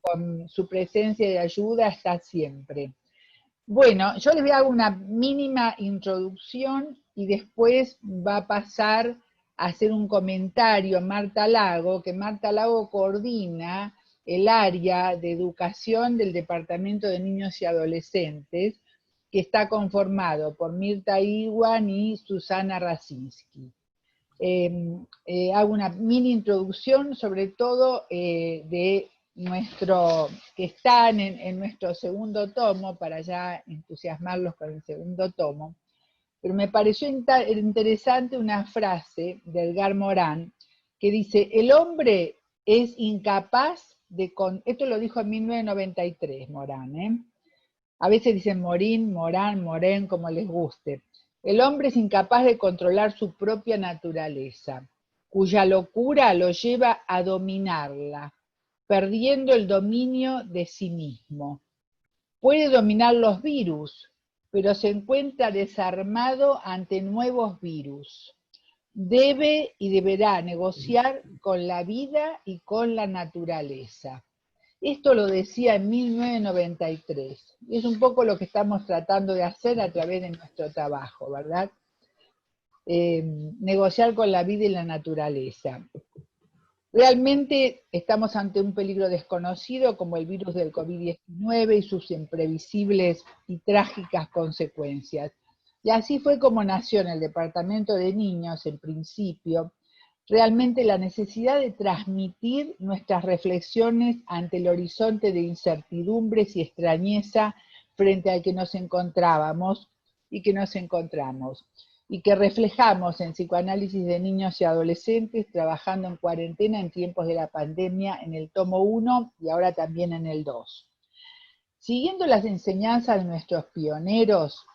con su presencia y ayuda está siempre. Bueno, yo les voy a dar una mínima introducción y después va a pasar a hacer un comentario Marta Lago, que Marta Lago coordina el área de educación del Departamento de Niños y Adolescentes, que está conformado por Mirta Iwan y Susana Racinski. Hago una mini introducción, sobre todo de que están en nuestro segundo tomo, para ya entusiasmarlos con el segundo tomo, pero me pareció interesante una frase de Edgar Morin, que dice, el hombre es incapaz de... Esto lo dijo en 1993 Morin, a veces dicen Morin, Morán, Morén, como les guste. El hombre es incapaz de controlar su propia naturaleza, cuya locura lo lleva a dominarla, perdiendo el dominio de sí mismo. Puede dominar los virus, pero se encuentra desarmado ante nuevos virus. Debe y deberá negociar con la vida y con la naturaleza. Esto lo decía en 1993. Y es un poco lo que estamos tratando de hacer a través de nuestro trabajo, ¿verdad? Negociar con la vida y la naturaleza. Realmente estamos ante un peligro desconocido como el virus del COVID-19 y sus imprevisibles y trágicas consecuencias. Y así fue como nació en el Departamento de Niños, en principio, realmente la necesidad de transmitir nuestras reflexiones ante el horizonte de incertidumbres y extrañeza frente al que nos encontrábamos y que nos encontramos, y que reflejamos en psicoanálisis de niños y adolescentes trabajando en cuarentena en tiempos de la pandemia en el tomo 1 y ahora también en el 2. Siguiendo las enseñanzas de nuestros pioneros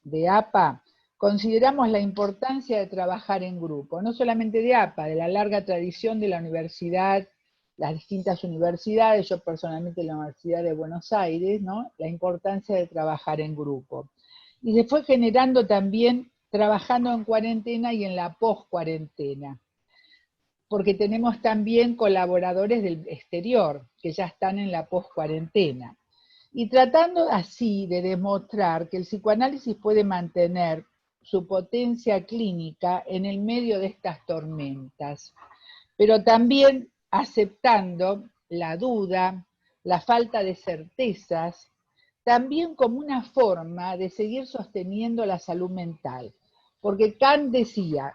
de APA, consideramos la importancia de trabajar en grupo, no solamente de APA, de la larga tradición de la universidad, las distintas universidades, yo personalmente en la Universidad de Buenos Aires, ¿no? La importancia de trabajar en grupo. Y se fue generando también trabajando en cuarentena y en la post-cuarentena, porque tenemos también colaboradores del exterior que ya están en la post-cuarentena. Y tratando así de demostrar que el psicoanálisis puede mantener su potencia clínica en el medio de estas tormentas, pero también aceptando la duda, la falta de certezas, también como una forma de seguir sosteniendo la salud mental. Porque Kant decía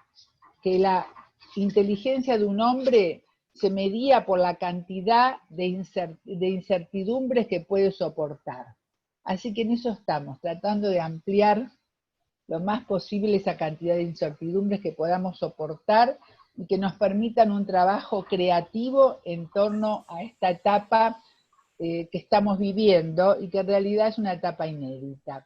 que la inteligencia de un hombre se medía por la cantidad de incertidumbres que puede soportar. Así que en eso estamos, tratando de ampliar lo más posible esa cantidad de incertidumbres que podamos soportar y que nos permitan un trabajo creativo en torno a esta etapa que estamos viviendo y que en realidad es una etapa inédita.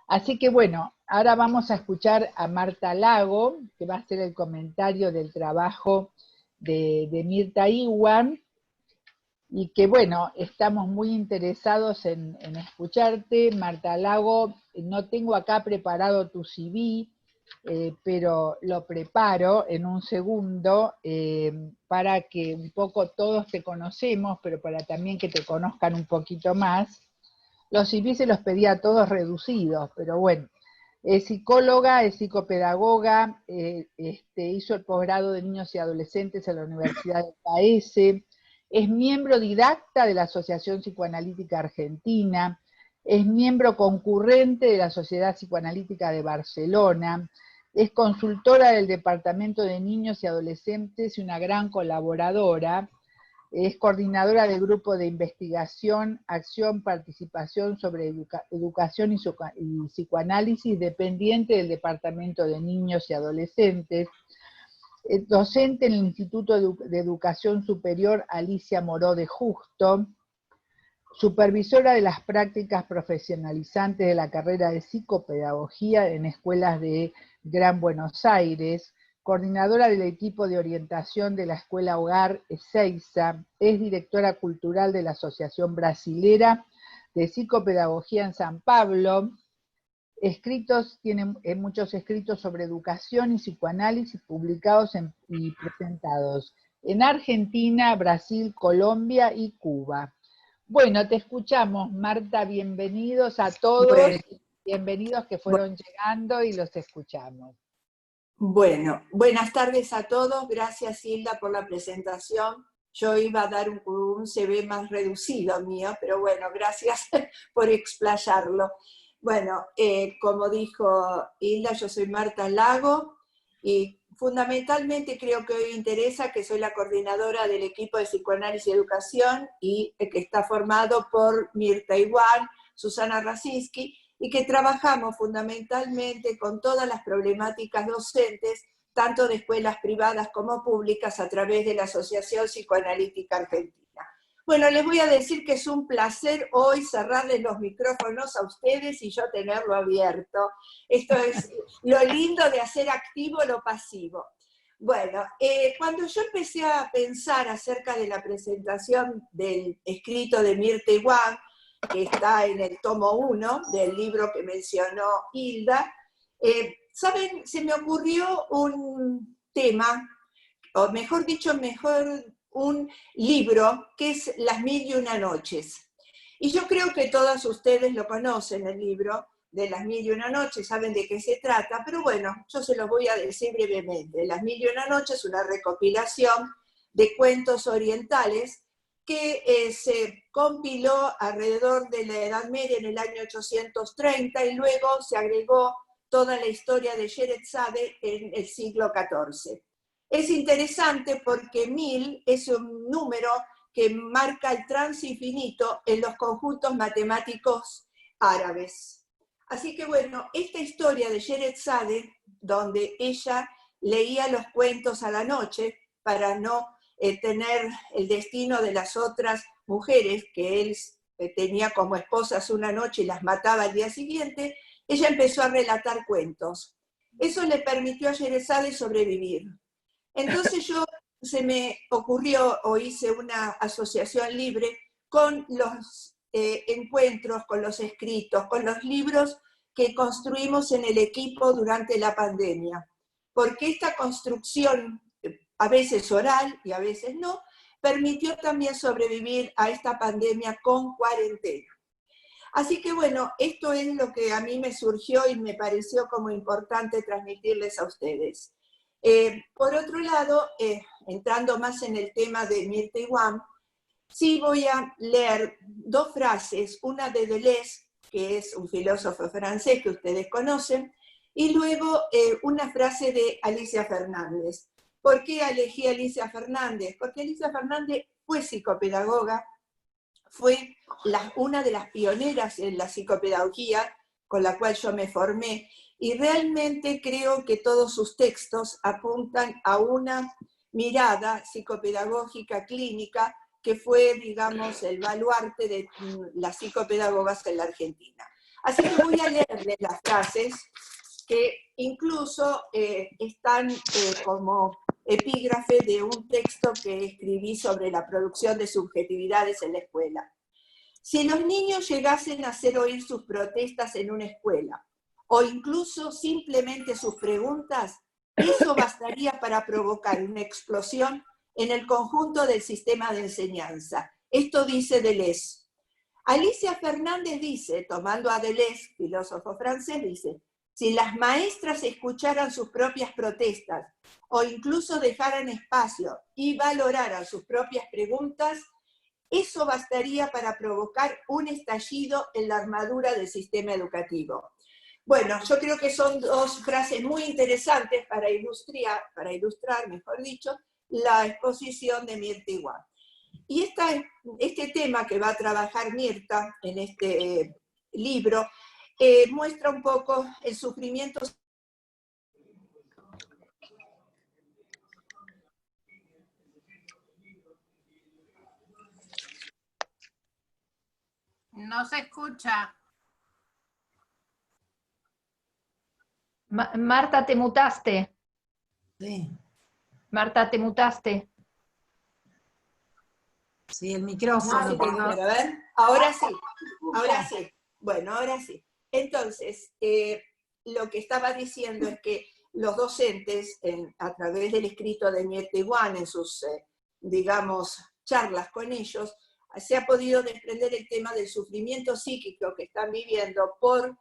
Así que bueno, ahora vamos a escuchar a Marta Lago, que va a hacer el comentario del trabajo de Mirta Iwan, y que bueno, estamos muy interesados en escucharte. Marta Lago, no tengo acá preparado tu CV, pero lo preparo en un segundo para que un poco todos te conocemos, pero para también que te conozcan un poquito más. Los CV se los pedí a todos reducidos, pero bueno, es psicóloga, es psicopedagoga, hizo el posgrado de niños y adolescentes en la Universidad de Paese, es miembro didacta de la Asociación Psicoanalítica Argentina, es miembro concurrente de la Sociedad Psicoanalítica de Barcelona, es consultora del Departamento de Niños y Adolescentes y una gran colaboradora. Es coordinadora del grupo de investigación, acción, participación sobre educación y psicoanálisis, dependiente del Departamento de Niños y Adolescentes. Es docente en el Instituto de Educación Superior Alicia Moró de Justo. Supervisora de las prácticas profesionalizantes de la carrera de psicopedagogía en escuelas de Gran Buenos Aires, coordinadora del equipo de orientación de la Escuela Hogar Ezeiza, es directora cultural de la Asociación Brasilera de Psicopedagogía en San Pablo, tiene muchos escritos sobre educación y psicoanálisis publicados y presentados en Argentina, Brasil, Colombia y Cuba. Bueno, te escuchamos, Marta, bienvenidos a todos, Bueno, bienvenidos que fueron llegando y los escuchamos. bueno, buenas tardes a todos, gracias Hilda por la presentación. Yo iba a dar un CV más reducido mío, pero bueno, gracias por explayarlo. Bueno, como dijo Hilda, yo soy Marta Lago y fundamentalmente creo que hoy interesa que soy la coordinadora del equipo de Psicoanálisis y Educación y que está formado por Mirta Igual, Susana Rasinski, y que trabajamos fundamentalmente con todas las problemáticas docentes, tanto de escuelas privadas como públicas, a través de la Asociación Psicoanalítica Argentina. Bueno, les voy a decir que es un placer hoy cerrarles los micrófonos a ustedes y yo tenerlo abierto. Esto es lo lindo de hacer activo lo pasivo. Bueno, cuando yo empecé a pensar acerca de la presentación del escrito de Mirta Igual, que está en el tomo 1 del libro que mencionó Hilda, ¿saben? Se me ocurrió un tema, o mejor dicho, un libro, que es Las Mil y Una Noches. Y yo creo que todos ustedes lo conocen, el libro de Las Mil y Una Noches, saben de qué se trata, pero bueno, yo se los voy a decir brevemente. Las Mil y Una Noches es una recopilación de cuentos orientales que se compiló alrededor de la Edad Media en el año 830 y luego se agregó toda la historia de Sherezade en el siglo XIV. Es interesante porque 1000 es un número que marca el trance infinito en los conjuntos matemáticos árabes. Así que bueno, esta historia de Sherezade, donde ella leía los cuentos a la noche para no tener el destino de las otras mujeres que él tenía como esposas una noche y las mataba al día siguiente, ella empezó a relatar cuentos. Eso le permitió a Sherezade sobrevivir. Entonces se me ocurrió o hice una asociación libre con los encuentros, con los escritos, con los libros que construimos en el equipo durante la pandemia. Porque esta construcción, a veces oral y a veces no, permitió también sobrevivir a esta pandemia con cuarentena. Así que bueno, esto es lo que a mí me surgió y me pareció como importante transmitirles a ustedes. Por otro lado, entrando más en el tema de Mirta Igual, sí voy a leer dos frases, una de Deleuze, que es un filósofo francés que ustedes conocen, y luego una frase de Alicia Fernández. ¿Por qué elegí a Alicia Fernández? Porque Alicia Fernández fue psicopedagoga, fue una de las pioneras en la psicopedagogía con la cual yo me formé, y realmente creo que todos sus textos apuntan a una mirada psicopedagógica clínica que fue, digamos, el baluarte de las psicopedagogas en la Argentina. Así que voy a leerles las frases que incluso están como epígrafe de un texto que escribí sobre la producción de subjetividades en la escuela. Si los niños llegasen a hacer oír sus protestas en una escuela, o incluso simplemente sus preguntas, eso bastaría para provocar una explosión en el conjunto del sistema de enseñanza. Esto dice Deleuze. Alicia Fernández dice, tomando a Deleuze, filósofo francés, dice, si las maestras escucharan sus propias protestas o incluso dejaran espacio y valoraran sus propias preguntas, eso bastaría para provocar un estallido en la armadura del sistema educativo. Bueno, yo creo que son dos frases muy interesantes para ilustrar, mejor dicho, la exposición de Mirta Igual. Y este tema que va a trabajar Mirta en este libro muestra un poco el sufrimiento. No se escucha. Marta, te mutaste. Sí. Marta, te mutaste. Sí, el micrófono. Ah, sí, a ver, ahora sí, ahora sí. Bueno, ahora sí. Entonces, lo que estaba diciendo es que los docentes, a través del escrito de Mirta Igual, en sus, digamos, charlas con ellos, se ha podido desprender el tema del sufrimiento psíquico que están viviendo por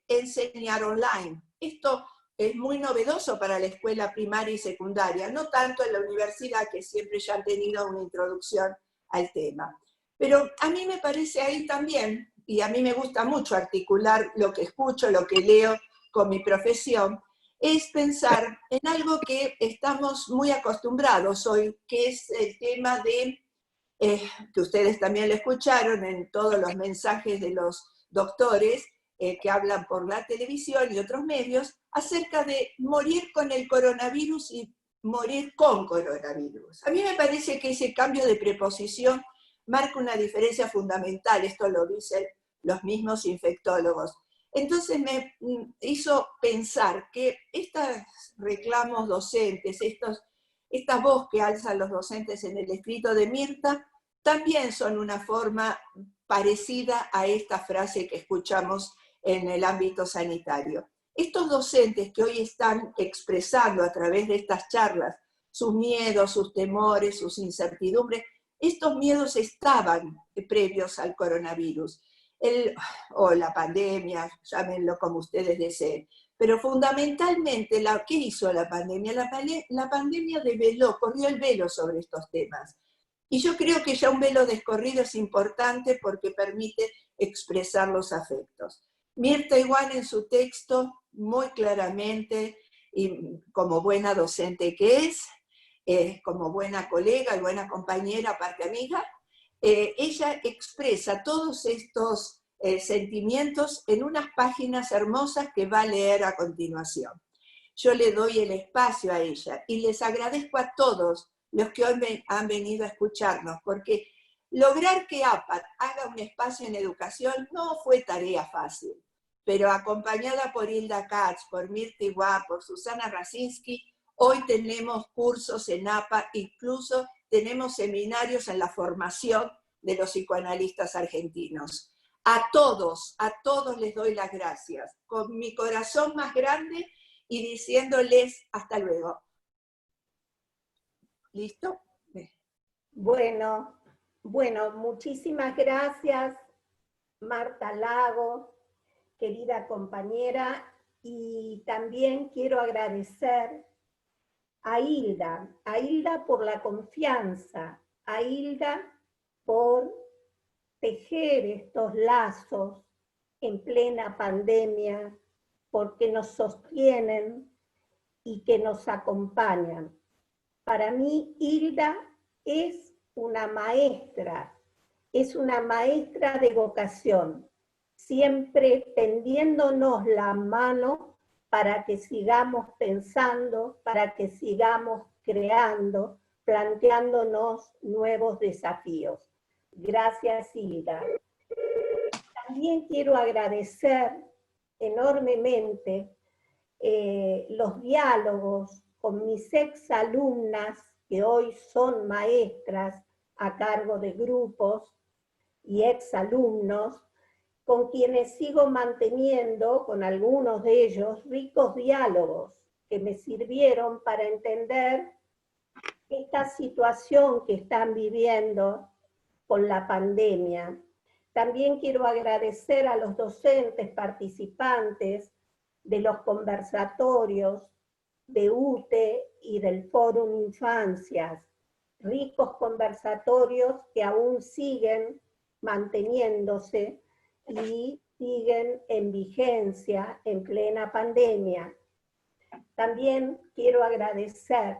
enseñar online. Esto es muy novedoso para la escuela primaria y secundaria, no tanto en la universidad, que siempre ya han tenido una introducción al tema. Pero a mí me parece ahí también, y a mí me gusta mucho articular lo que escucho, lo que leo con mi profesión, es pensar en algo que estamos muy acostumbrados hoy, que es el tema de, que ustedes también lo escucharon en todos los mensajes de los doctores, que hablan por la televisión y otros medios, acerca de morir con el coronavirus y morir con coronavirus. A mí me parece que ese cambio de preposición marca una diferencia fundamental, esto lo dicen los mismos infectólogos. Entonces me hizo pensar que estos reclamos docentes, esta voz que alzan los docentes en el escrito de Mirta, también son una forma parecida a esta frase que escuchamos en el ámbito sanitario. Estos docentes que hoy están expresando a través de estas charlas sus miedos, sus temores, sus incertidumbres, estos miedos estaban previos al coronavirus, o la pandemia, llámenlo como ustedes deseen. Pero fundamentalmente, ¿qué hizo la pandemia? La pandemia corrió el velo sobre estos temas. Y yo creo que ya un velo descorrido es importante porque permite expresar los afectos. Mirta Igual en su texto, muy claramente, y como buena docente que es, como buena colega y buena compañera, aparte amiga, ella expresa todos estos sentimientos en unas páginas hermosas que va a leer a continuación. Yo le doy el espacio a ella y les agradezco a todos los que hoy han venido a escucharnos, porque lograr que APAD haga un espacio en educación no fue tarea fácil, pero acompañada por Hilda Katz, por Mirta Iguá, por Susana Rasinski, hoy tenemos cursos en APA, incluso tenemos seminarios en la formación de los psicoanalistas argentinos. A todos les doy las gracias, con mi corazón más grande y diciéndoles hasta luego. ¿Listo? Bueno, muchísimas gracias, Marta Lago, querida compañera, y también quiero agradecer a Hilda por la confianza, a Hilda por tejer estos lazos en plena pandemia, porque nos sostienen y que nos acompañan. Para mí, Hilda es una maestra de vocación, siempre tendiéndonos la mano para que sigamos pensando, para que sigamos creando, planteándonos nuevos desafíos. Gracias, Hilda. También quiero agradecer enormemente los diálogos con mis exalumnas, que hoy son maestras a cargo de grupos, y exalumnos, con quienes sigo manteniendo, con algunos de ellos, ricos diálogos que me sirvieron para entender esta situación que están viviendo con la pandemia. También quiero agradecer a los docentes participantes de los conversatorios de UTE y del Fórum Infancias, ricos conversatorios que aún siguen manteniéndose y siguen en vigencia en plena pandemia. También quiero agradecer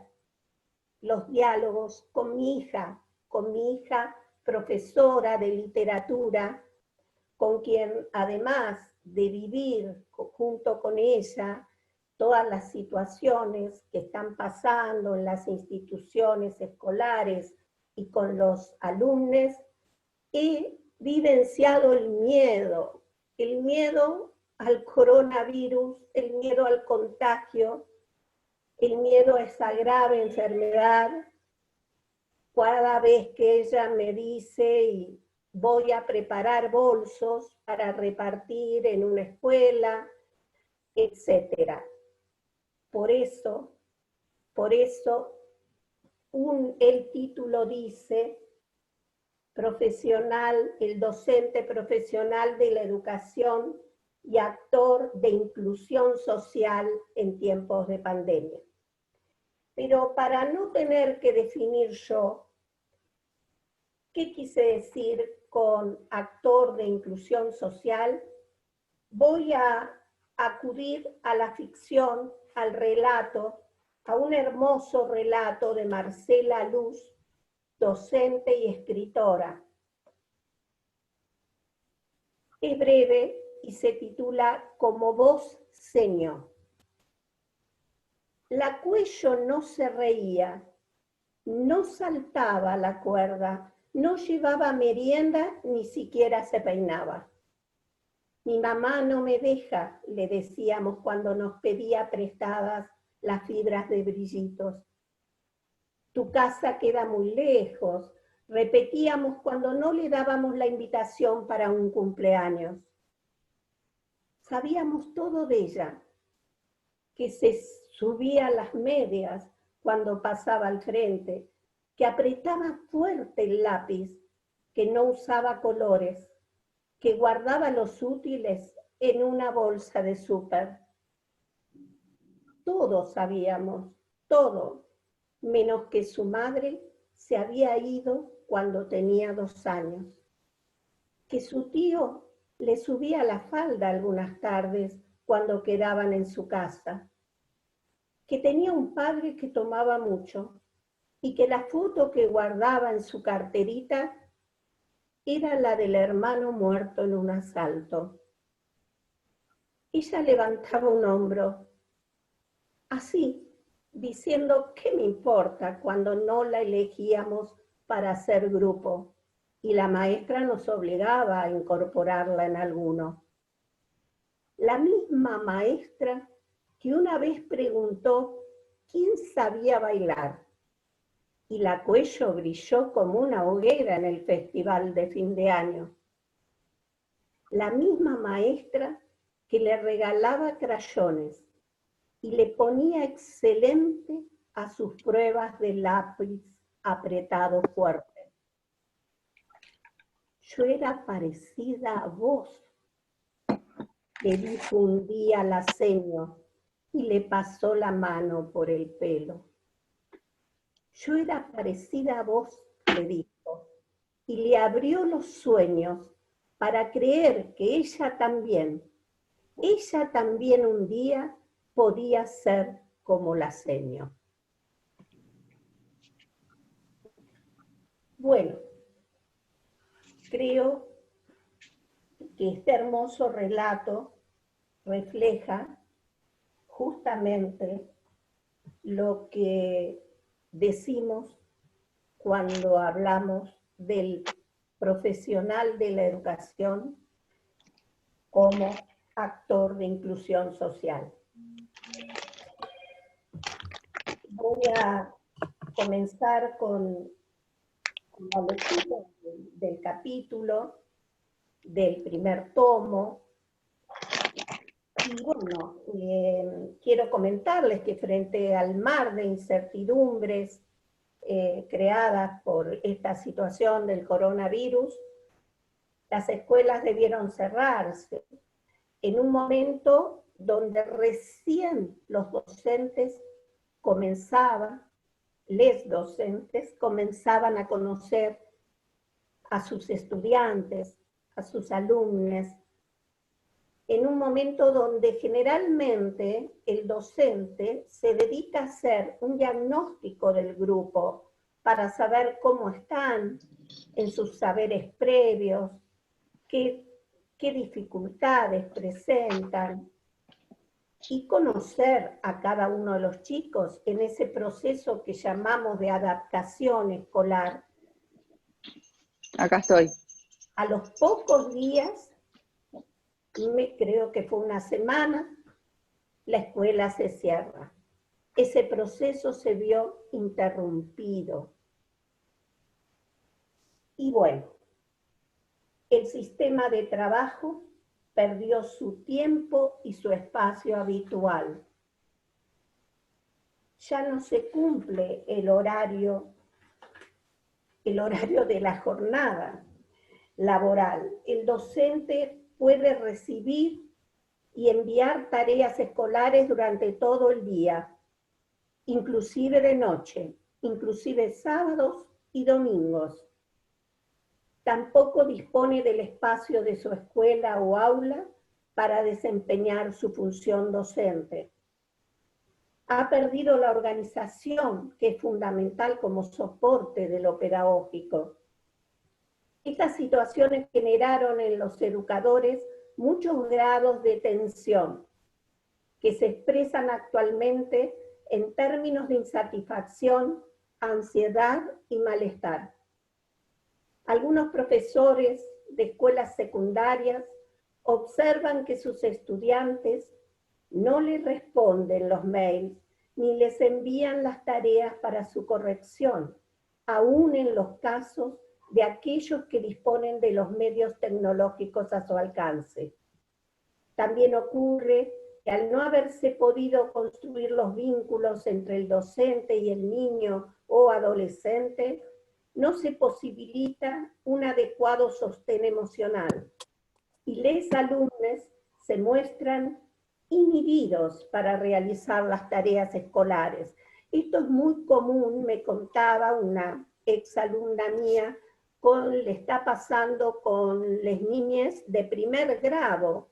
los diálogos con mi hija profesora de literatura, con quien además de vivir junto con ella todas las situaciones que están pasando en las instituciones escolares y con los alumnos, he vivenciado el miedo al coronavirus, el miedo al contagio, el miedo a esa grave enfermedad. Cada vez que ella me dice, y voy a preparar bolsos para repartir en una escuela, etc. Por eso el título dice, profesional, el docente profesional de la educación y actor de inclusión social en tiempos de pandemia. Pero para no tener que definir yo qué quise decir con actor de inclusión social, voy a acudir a la ficción, al relato, a un hermoso relato de Marcela Luz, docente y escritora. Es breve y se titula Como vos, señor. La Cuello no se reía, no saltaba la cuerda, no llevaba merienda, ni siquiera se peinaba. Mi mamá no me deja, le decíamos cuando nos pedía prestadas las fibras de brillitos. Tu casa queda muy lejos, repetíamos cuando no le dábamos la invitación para un cumpleaños. Sabíamos todo de ella, que se subía las medias cuando pasaba al frente, que apretaba fuerte el lápiz, que no usaba colores, que guardaba los útiles en una bolsa de súper. Todos sabíamos, todo, menos que su madre se había ido cuando tenía 2 años, que su tío le subía la falda algunas tardes cuando quedaban en su casa, que tenía un padre que tomaba mucho y que la foto que guardaba en su carterita era la del hermano muerto en un asalto. Ella levantaba un hombro, así, diciendo ¿qué me importa cuando no la elegíamos para hacer grupo? Y la maestra nos obligaba a incorporarla en alguno. La misma maestra que una vez preguntó quién sabía bailar, y la Cuello brilló como una hoguera en el festival de fin de año. La misma maestra que le regalaba crayones y le ponía excelente a sus pruebas de lápiz apretado fuerte. Yo era parecida a vos, le dijo un día la seño y le pasó la mano por el pelo. Yo era parecida a vos, le dijo, y le abrió los sueños para creer que ella también un día podía ser como la seño. Bueno, creo que este hermoso relato refleja justamente lo que decimos cuando hablamos del profesional de la educación como actor de inclusión social. Voy a comenzar con la lectura del capítulo del primer tomo. Y bueno, quiero comentarles que frente al mar de incertidumbres creadas por esta situación del coronavirus, las escuelas debieron cerrarse en un momento donde recién los docentes les docentes comenzaban a conocer a sus estudiantes, a sus alumnos, en un momento donde generalmente el docente se dedica a hacer un diagnóstico del grupo para saber cómo están en sus saberes previos, qué dificultades presentan, y conocer a cada uno de los chicos en ese proceso que llamamos de adaptación escolar. Acá estoy. A los pocos días, creo que fue una semana, la escuela se cierra. Ese proceso se vio interrumpido. Y bueno, el sistema de trabajo perdió su tiempo y su espacio habitual. Ya no se cumple el horario el horario de la jornada laboral. El docente puede recibir y enviar tareas escolares durante todo el día, inclusive de noche, inclusive sábados y domingos. Tampoco dispone del espacio de su escuela o aula para desempeñar su función docente. Ha perdido la organización, que es fundamental como soporte de lo pedagógico. Estas situaciones generaron en los educadores muchos grados de tensión, que se expresan actualmente en términos de insatisfacción, ansiedad y malestar. Algunos profesores de escuelas secundarias observan que sus estudiantes no les responden los mails ni les envían las tareas para su corrección, aún en los casos de aquellos que disponen de los medios tecnológicos a su alcance. También ocurre que al no haberse podido construir los vínculos entre el docente y el niño o adolescente, no se posibilita un adecuado sostén emocional y los alumnos se muestran inhibidos para realizar las tareas escolares. Esto es muy común, me contaba una exalumna mía, le está pasando con las niñas de primer grado,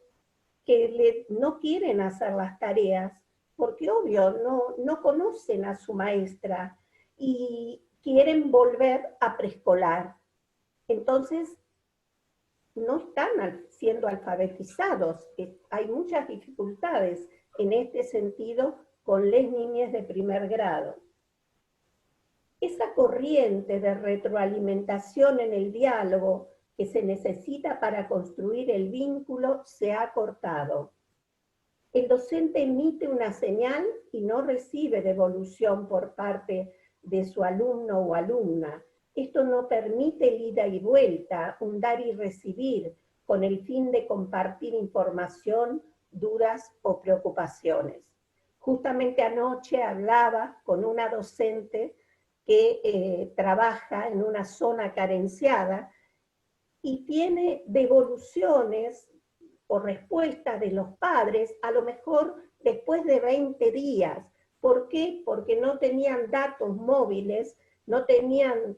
que no quieren hacer las tareas, porque obvio, no conocen a su maestra y quieren volver a preescolar. Entonces, no están siendo alfabetizados. Hay muchas dificultades en este sentido con las niñas de primer grado. Esa corriente de retroalimentación en el diálogo que se necesita para construir el vínculo se ha cortado. El docente emite una señal y no recibe devolución por parte de su alumno o alumna. Esto no permite el ida y vuelta, un dar y recibir, con el fin de compartir información, dudas o preocupaciones. Justamente anoche hablaba con una docente que trabaja en una zona carenciada y tiene devoluciones o respuestas de los padres, a lo mejor después de 20 días. ¿Por qué? Porque no tenían datos móviles, no tenían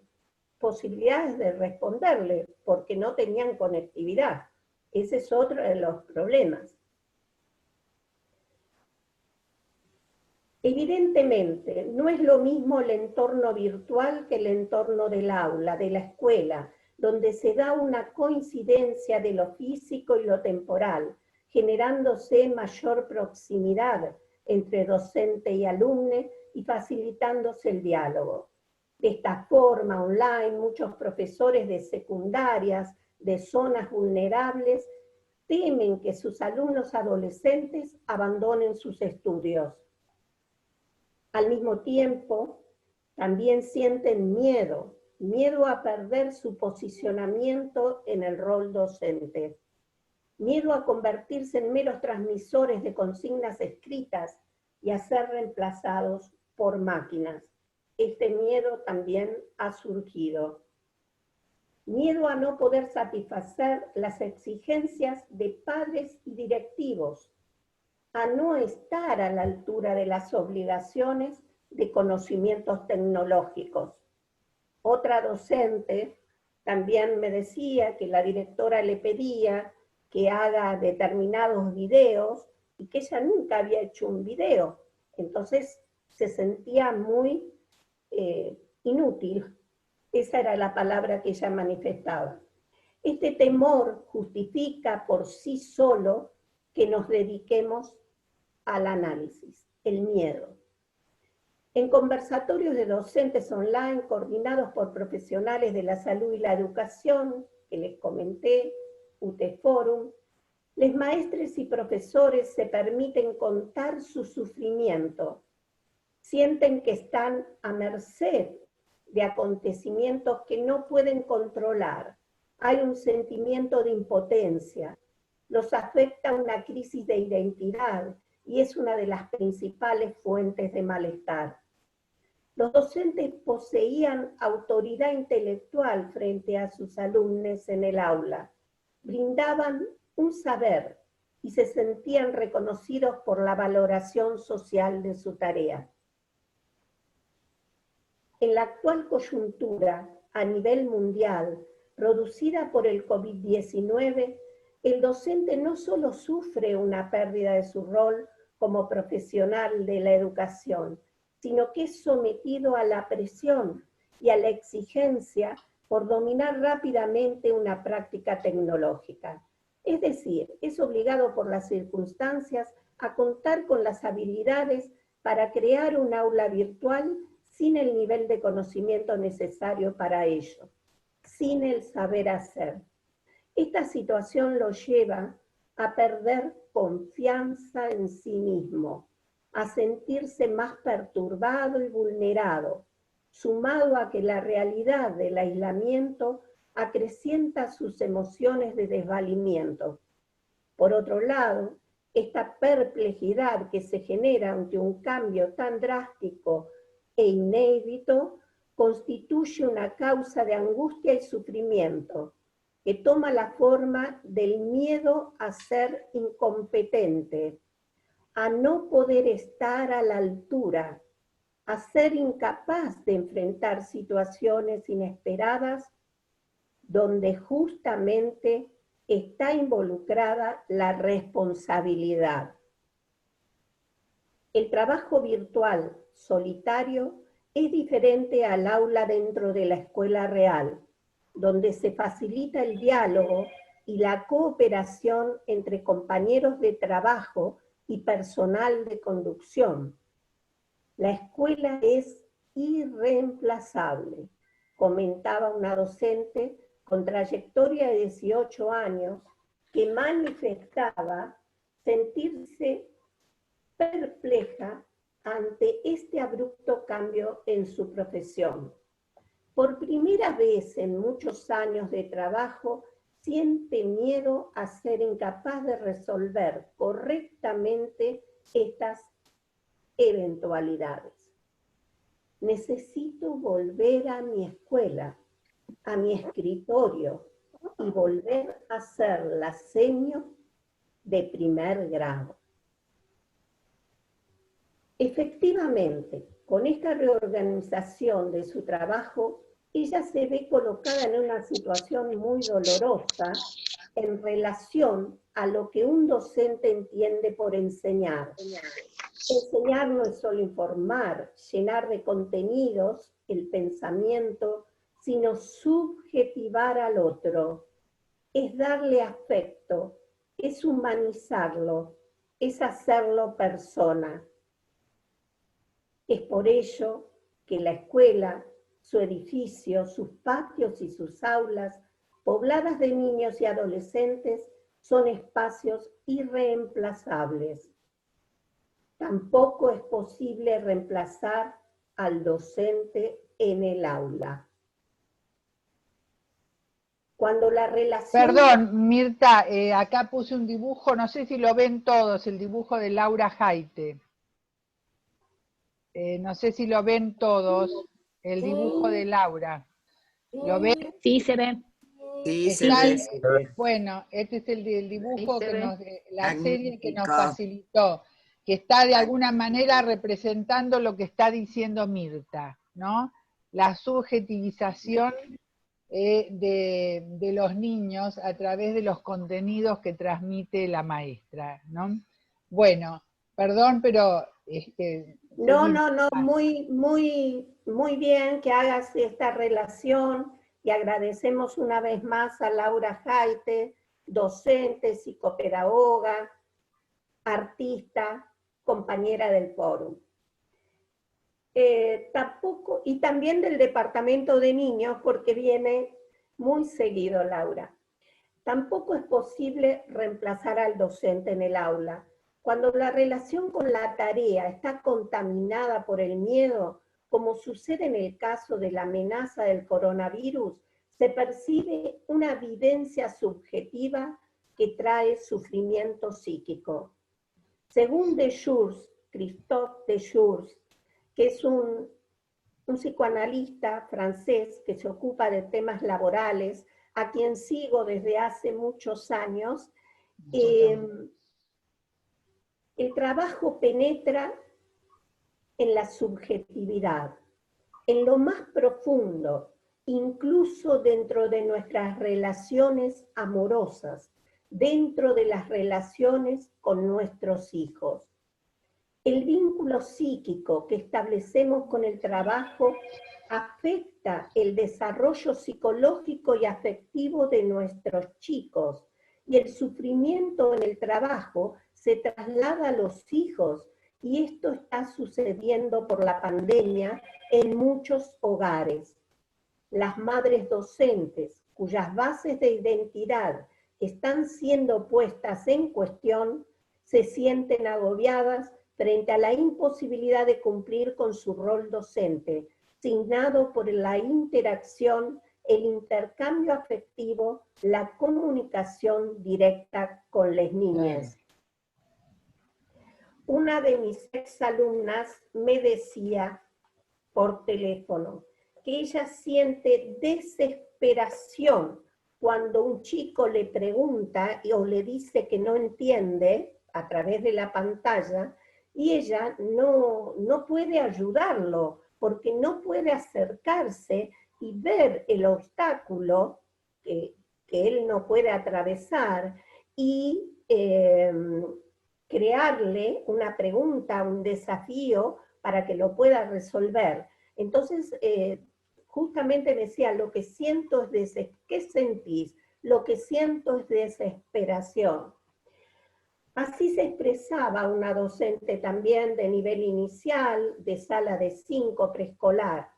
posibilidades de responderle, porque no tenían conectividad. Ese es otro de los problemas. Evidentemente, no es lo mismo el entorno virtual que el entorno del aula, de la escuela, donde se da una coincidencia de lo físico y lo temporal, generándose mayor proximidad entre docente y alumno y facilitándose el diálogo. De esta forma, online, muchos profesores de secundarias, de zonas vulnerables, temen que sus alumnos adolescentes abandonen sus estudios. Al mismo tiempo, también sienten miedo a perder su posicionamiento en el rol docente, miedo a convertirse en meros transmisores de consignas escritas y a ser reemplazados por máquinas. Este miedo también ha surgido. Miedo a no poder satisfacer las exigencias de padres y directivos, a no estar a la altura de las obligaciones de conocimientos tecnológicos. Otra docente también me decía que la directora le pedía que haga determinados videos y que ella nunca había hecho un video. Entonces se sentía muy inútil. Esa era la palabra que ella manifestaba. Este temor justifica por sí solo que nos dediquemos al análisis, el miedo. En conversatorios de docentes online coordinados por profesionales de la salud y la educación, que les comenté, UTForum, los maestres y profesores se permiten contar su sufrimiento, sienten que están a merced de acontecimientos que no pueden controlar, hay un sentimiento de impotencia, los afecta una crisis de identidad y es una de las principales fuentes de malestar. Los docentes poseían autoridad intelectual frente a sus alumnos en el aula, brindaban un saber y se sentían reconocidos por la valoración social de su tarea. En la actual coyuntura a nivel mundial, producida por el COVID-19, el docente no solo sufre una pérdida de su rol como profesional de la educación, sino que es sometido a la presión y a la exigencia por dominar rápidamente una práctica tecnológica. Es decir, es obligado por las circunstancias a contar con las habilidades para crear un aula virtual sin el nivel de conocimiento necesario para ello, sin el saber hacer. Esta situación lo lleva a perder confianza en sí mismo, a sentirse más perturbado y vulnerado, sumado a que la realidad del aislamiento acrecienta sus emociones de desvalimiento. Por otro lado, esta perplejidad que se genera ante un cambio tan drástico e inédito constituye una causa de angustia y sufrimiento que toma la forma del miedo a ser incompetente, a no poder estar a la altura, a ser incapaz de enfrentar situaciones inesperadas donde justamente está involucrada la responsabilidad. El trabajo virtual solitario es diferente al aula dentro de la escuela real, donde se facilita el diálogo y la cooperación entre compañeros de trabajo y personal de conducción. La escuela es irreemplazable, comentaba una docente con trayectoria de 18 años que manifestaba sentirse perpleja ante este abrupto cambio en su profesión. Por primera vez en muchos años de trabajo, siente miedo a ser incapaz de resolver correctamente estas eventualidades. Necesito volver a mi escuela, a mi escritorio, y volver a ser la seño de primer grado. Efectivamente, con esta reorganización de su trabajo, ella se ve colocada en una situación muy dolorosa en relación a lo que un docente entiende por enseñar. Enseñar no es solo informar, llenar de contenidos el pensamiento, sino subjetivar al otro. Es darle afecto, es humanizarlo, es hacerlo persona. Es por ello que la escuela, su edificio, sus patios y sus aulas, pobladas de niños y adolescentes, son espacios irreemplazables. Tampoco es posible reemplazar al docente en el aula. Cuando la relación... Perdón, Mirta, acá puse un dibujo, no sé si lo ven todos, el dibujo de Laura Jaite. No sé si lo ven todos, el dibujo de Laura. ¿Lo ven? Sí, se ve. Sí, se Está ve. el- bueno, este es el dibujo Ahí se que ve. nos, la serie que nos Magnífico. facilitó, que está de alguna manera representando lo que está diciendo Mirta, ¿no? La subjetivización de los niños a través de los contenidos que transmite la maestra, ¿no? Bueno, perdón, pero... No, muy bien que hagas esta relación y agradecemos una vez más a Laura Jaite, docente, psicopedagoga, artista, compañera del foro. Tampoco, y también del departamento de niños, porque viene muy seguido Laura. Tampoco es posible reemplazar al docente en el aula. Cuando la relación con la tarea está contaminada por el miedo, como sucede en el caso de la amenaza del coronavirus, se percibe una vivencia subjetiva que trae sufrimiento psíquico. Según Deshurst, Christophe Deshurst, que es un un psicoanalista francés que se ocupa de temas laborales, a quien sigo desde hace muchos años. El trabajo penetra en la subjetividad, en lo más profundo, incluso dentro de nuestras relaciones amorosas, dentro de las relaciones con nuestros hijos. El vínculo psíquico que establecemos con el trabajo afecta el desarrollo psicológico y afectivo de nuestros chicos, y el sufrimiento en el trabajo se traslada a los hijos, y esto está sucediendo por la pandemia en muchos hogares. Las madres docentes, cuyas bases de identidad están siendo puestas en cuestión, se sienten agobiadas frente a la imposibilidad de cumplir con su rol docente, signado por la interacción, el intercambio afectivo, la comunicación directa con las niñas. Una de mis exalumnas me decía por teléfono que ella siente desesperación cuando un chico le pregunta o le dice que no entiende a través de la pantalla, y ella no puede ayudarlo porque no puede acercarse y ver el obstáculo que él no puede atravesar y crearle una pregunta, un desafío para que lo pueda resolver. Entonces, justamente decía, lo que siento es ¿qué sentís? Lo que siento es desesperación. Así se expresaba una docente también de nivel inicial, de sala de 5 preescolar.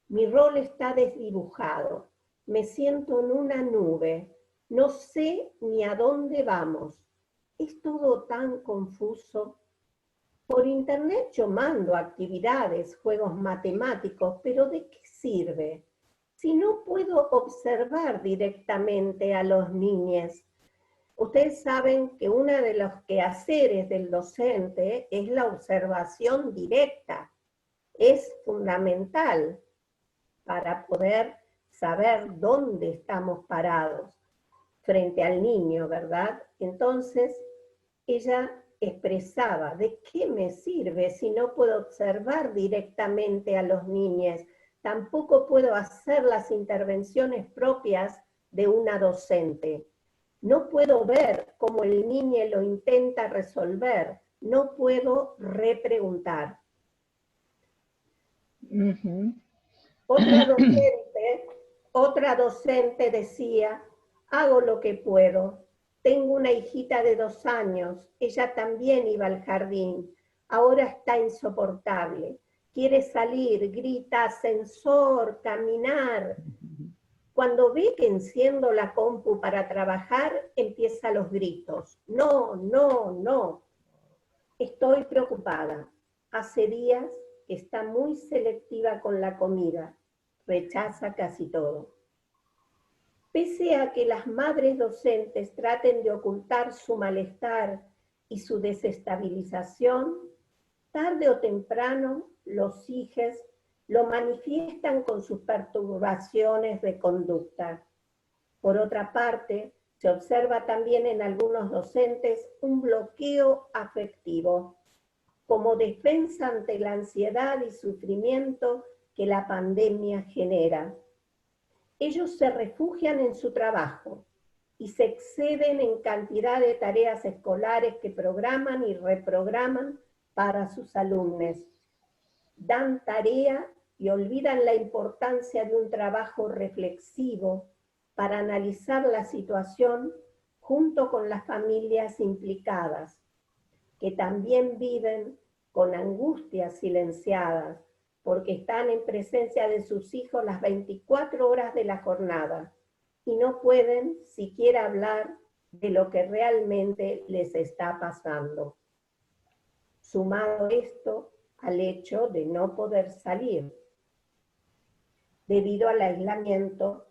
Mi rol está desdibujado, me siento en una nube, no sé ni a dónde vamos. Es todo tan confuso. Por internet yo mando actividades, juegos matemáticos, pero ¿de qué sirve? Si no puedo observar directamente a los niños. Ustedes saben que uno de los quehaceres del docente es la observación directa. Es fundamental para poder saber dónde estamos parados frente al niño, ¿verdad? Entonces, ella expresaba, ¿de qué me sirve si no puedo observar directamente a los niños? Tampoco puedo hacer las intervenciones propias de una docente. No puedo ver cómo el niño lo intenta resolver. No puedo repreguntar. Otra docente decía, hago lo que puedo. Tengo una hijita de 2 años. Ella también iba al jardín. Ahora está insoportable. Quiere salir, grita, ascensor, caminar. Cuando ve que enciendo la compu para trabajar, empieza los gritos. No, no, no. Estoy preocupada. Hace días que está muy selectiva con la comida. Rechaza casi todo. Pese a que las madres docentes traten de ocultar su malestar y su desestabilización, tarde o temprano los hijos lo manifiestan con sus perturbaciones de conducta. Por otra parte, se observa también en algunos docentes un bloqueo afectivo, como defensa ante la ansiedad y sufrimiento que la pandemia genera. Ellos se refugian en su trabajo y se exceden en cantidad de tareas escolares que programan y reprograman para sus alumnos. Dan tarea y olvidan la importancia de un trabajo reflexivo para analizar la situación junto con las familias implicadas, que también viven con angustias silenciadas, porque están en presencia de sus hijos las 24 horas de la jornada y no pueden siquiera hablar de lo que realmente les está pasando. Sumado esto al hecho de no poder salir debido al aislamiento,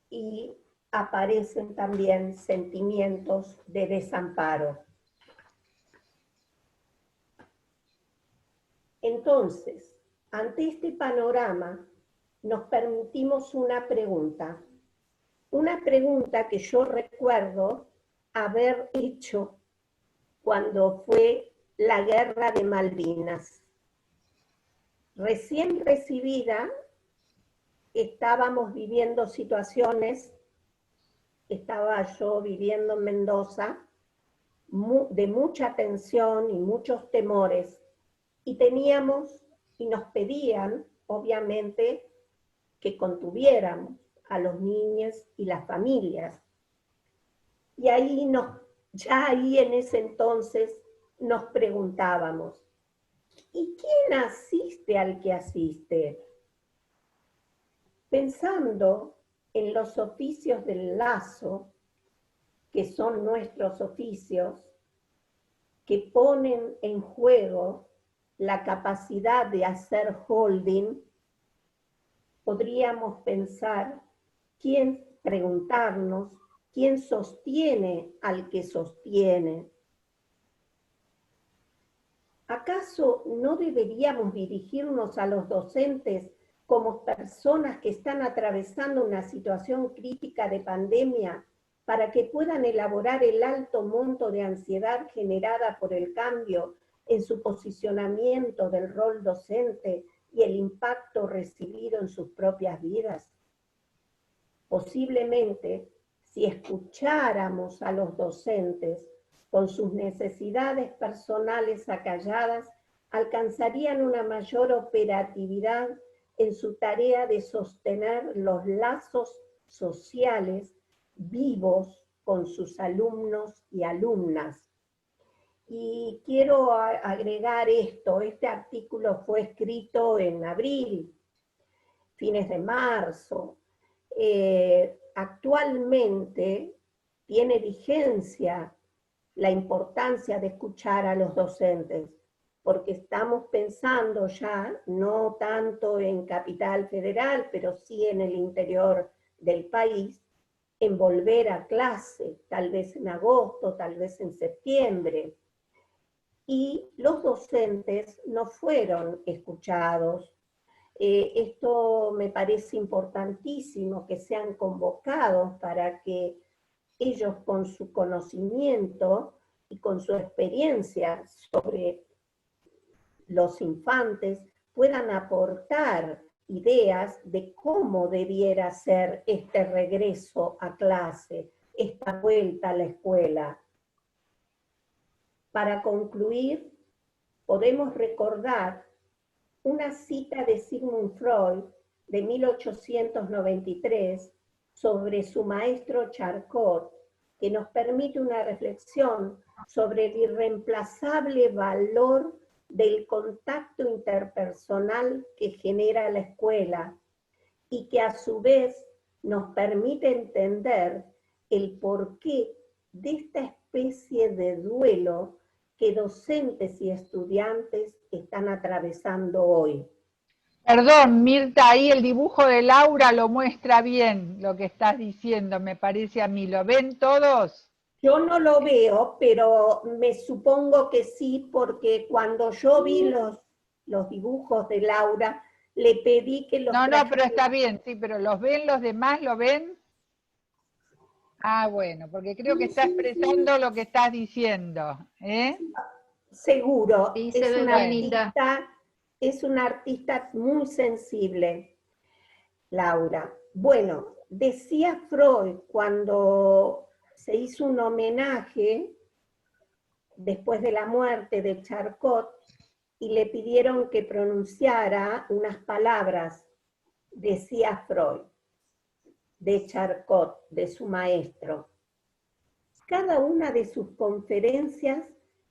y aparecen también sentimientos de desamparo. Entonces, ante este panorama nos permitimos una pregunta que yo recuerdo haber hecho cuando fue la Guerra de Malvinas. Recién recibida, estábamos viviendo situaciones, estaba yo viviendo en Mendoza, de mucha tensión y muchos temores, y nos pedían, obviamente, que contuviéramos a los niños y las familias. Y ya ahí en ese entonces nos preguntábamos, ¿y quién asiste al que asiste? Pensando en los oficios del lazo, que son nuestros oficios, que ponen en juego la capacidad de hacer holding, podríamos preguntarnos, ¿quién sostiene al que sostiene? ¿Acaso no deberíamos dirigirnos a los docentes como personas que están atravesando una situación crítica de pandemia para que puedan elaborar el alto monto de ansiedad generada por el cambio en su posicionamiento del rol docente y el impacto recibido en sus propias vidas? Posiblemente, si escucháramos a los docentes con sus necesidades personales acalladas, alcanzarían una mayor operatividad en su tarea de sostener los lazos sociales vivos con sus alumnos y alumnas. Y quiero agregar esto, este artículo fue escrito en abril, fines de marzo. Actualmente tiene vigencia la importancia de escuchar a los docentes, porque estamos pensando ya, no tanto en Capital Federal, pero sí en el interior del país, en volver a clase, tal vez en agosto, tal vez en septiembre. Y los docentes no fueron escuchados. Esto me parece importantísimo, que sean convocados para que ellos con su conocimiento y con su experiencia sobre los infantes puedan aportar ideas de cómo debiera ser este regreso a clase, esta vuelta a la escuela. Para concluir, podemos recordar una cita de Sigmund Freud de 1893 sobre su maestro Charcot, que nos permite una reflexión sobre el irreemplazable valor del contacto interpersonal que genera la escuela y que a su vez nos permite entender el porqué de esta especie de duelo que docentes y estudiantes están atravesando hoy. Perdón, Mirta, ahí el dibujo de Laura lo muestra bien, lo que estás diciendo, me parece a mí. ¿Lo ven todos? Yo no lo veo, pero me supongo que sí, porque cuando yo vi los dibujos de Laura, le pedí que los No, pero está bien, sí, pero ¿los ven los demás? ¿Lo ven? Ah, bueno, porque creo que está expresando lo que estás diciendo, ¿eh? Seguro, Sí, se ve bien, Hilda. Es una artista muy sensible, Laura. Bueno, decía Freud cuando se hizo un homenaje después de la muerte de Charcot y le pidieron que pronunciara unas palabras, decía Freud, de Charcot, de su maestro. Cada una de sus conferencias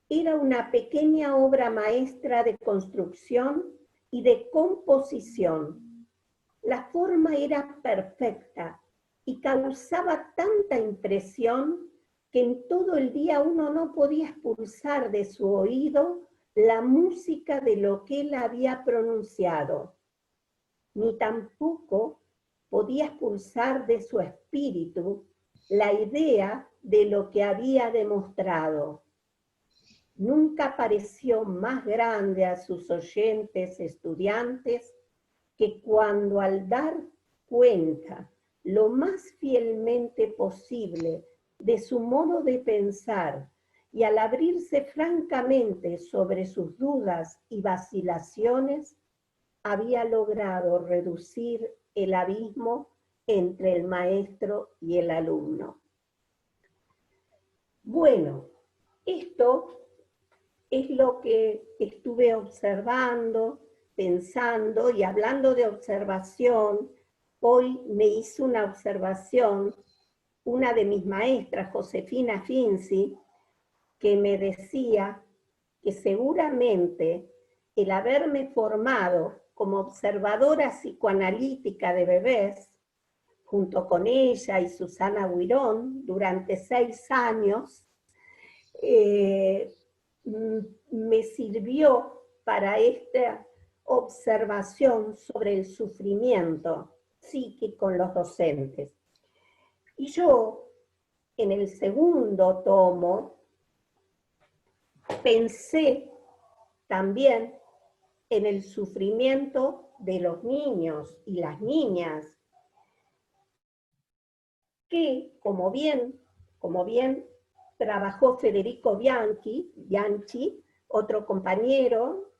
era una pequeña obra maestra de construcción y de composición. La forma era perfecta y causaba tanta impresión que en todo el día uno no podía expulsar de su oído la música de lo que él había pronunciado, ni tampoco podía expulsar de su espíritu la idea de lo que había demostrado. nunca pareció más grande a sus oyentes estudiantes que cuando al dar cuenta lo más fielmente posible de su modo de pensar y al abrirse francamente sobre sus dudas y vacilaciones, había logrado reducir el abismo entre el maestro y el alumno. Bueno, esto es lo que estuve observando, pensando, y hablando de observación, hoy me hizo una observación una de mis maestras, Josefina Finzi, que me decía que seguramente el haberme formado como observadora psicoanalítica de bebés, junto con ella y Susana Huirón, durante 6 años, me sirvió para esta observación sobre el sufrimiento psíquico en los docentes. Y yo, en el segundo tomo, pensé también en el sufrimiento de los niños y las niñas, que, como bien trabajó Federico Bianchi, otro compañero,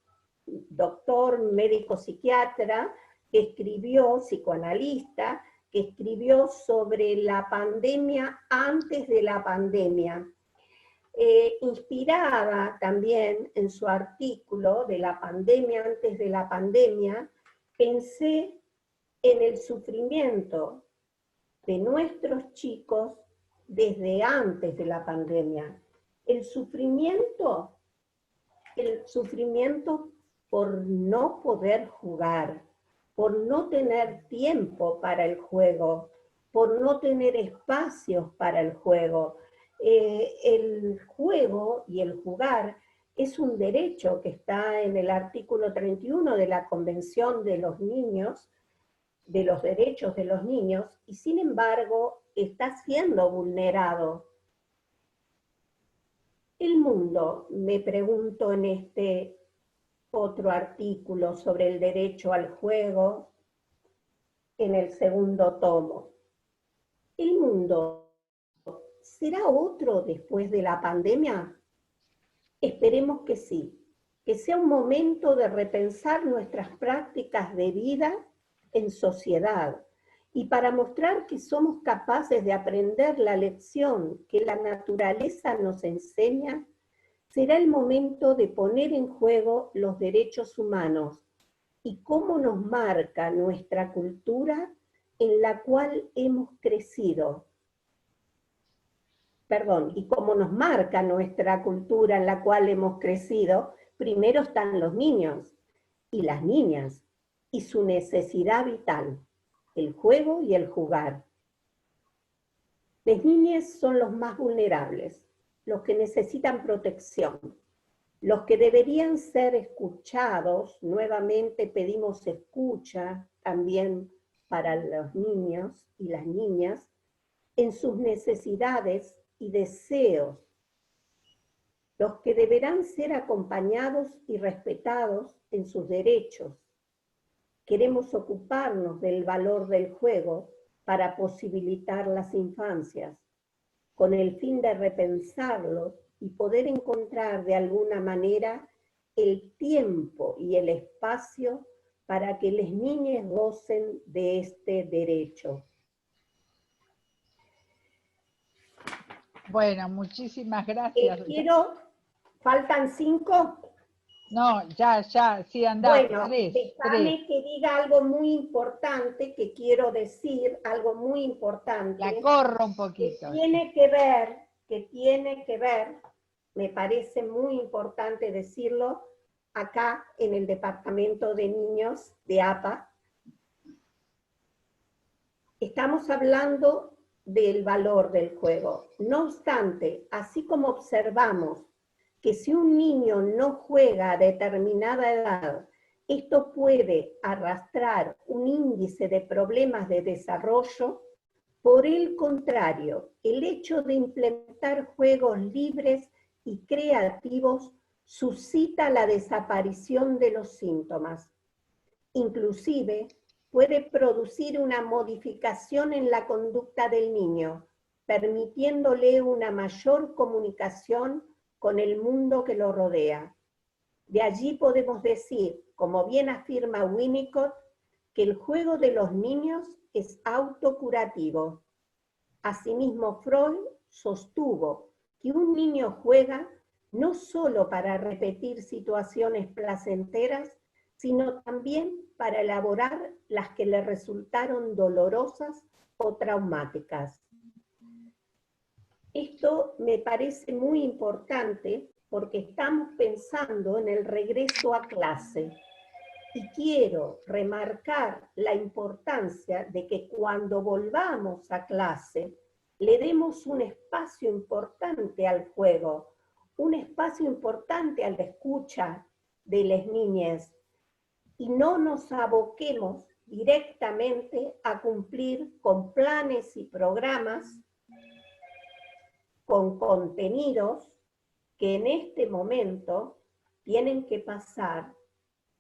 doctor, médico psiquiatra, que escribió, psicoanalista, que escribió sobre la pandemia antes de la pandemia. Inspirada también en su artículo de la pandemia antes de la pandemia, pensé en el sufrimiento de nuestros chicos desde antes de la pandemia. El sufrimiento por no poder jugar, por no tener tiempo para el juego, por no tener espacios para el juego. El juego y el jugar es un derecho que está en el artículo 31 de la Convención de los Niños, de los Derechos de los Niños, y sin embargo está siendo vulnerado. El mundo, me pregunto en este otro artículo sobre el derecho al juego, en el segundo tomo. ¿El mundo será otro después de la pandemia? Esperemos que sí, que sea un momento de repensar nuestras prácticas de vida en sociedad, y para mostrar que somos capaces de aprender la lección que la naturaleza nos enseña, será el momento de poner en juego los derechos humanos y cómo nos marca nuestra cultura en la cual hemos crecido. Y cómo nos marca nuestra cultura en la cual hemos crecido, primero están los niños y las niñas, y su necesidad vital, el juego y el jugar. Las niñas son los más vulnerables, los que necesitan protección, los que deberían ser escuchados. Nuevamente pedimos escucha también para los niños y las niñas en sus necesidades y deseos, los que deberán ser acompañados y respetados en sus derechos. Queremos ocuparnos del valor del juego para posibilitar las infancias, con el fin de repensarlos y poder encontrar de alguna manera el tiempo y el espacio para que las niñas gocen de este derecho. Bueno, muchísimas gracias. ¿Faltan 5? No, ya, sí, andá. Bueno, 3. déjame que diga algo muy importante, que quiero decir, algo muy importante. La corro un poquito. Que tiene que ver, me parece muy importante decirlo, acá en el Departamento de Niños de APA. Estamos hablando del valor del juego. No obstante, así como observamos que si un niño no juega a determinada edad, esto puede arrastrar un índice de problemas de desarrollo, por el contrario, el hecho de implementar juegos libres y creativos suscita la desaparición de los síntomas. Inclusive puede producir una modificación en la conducta del niño, permitiéndole una mayor comunicación con el mundo que lo rodea. De allí podemos decir, como bien afirma Winnicott, que el juego de los niños es autocurativo. Asimismo, Freud sostuvo que un niño juega no solo para repetir situaciones placenteras, sino también para elaborar las que le resultaron dolorosas o traumáticas. Esto me parece muy importante porque estamos pensando en el regreso a clase. Y quiero remarcar la importancia de que cuando volvamos a clase, le demos un espacio importante al juego, un espacio importante a la escucha de las niñas, y no nos aboquemos directamente a cumplir con planes y programas, con contenidos que en este momento tienen que pasar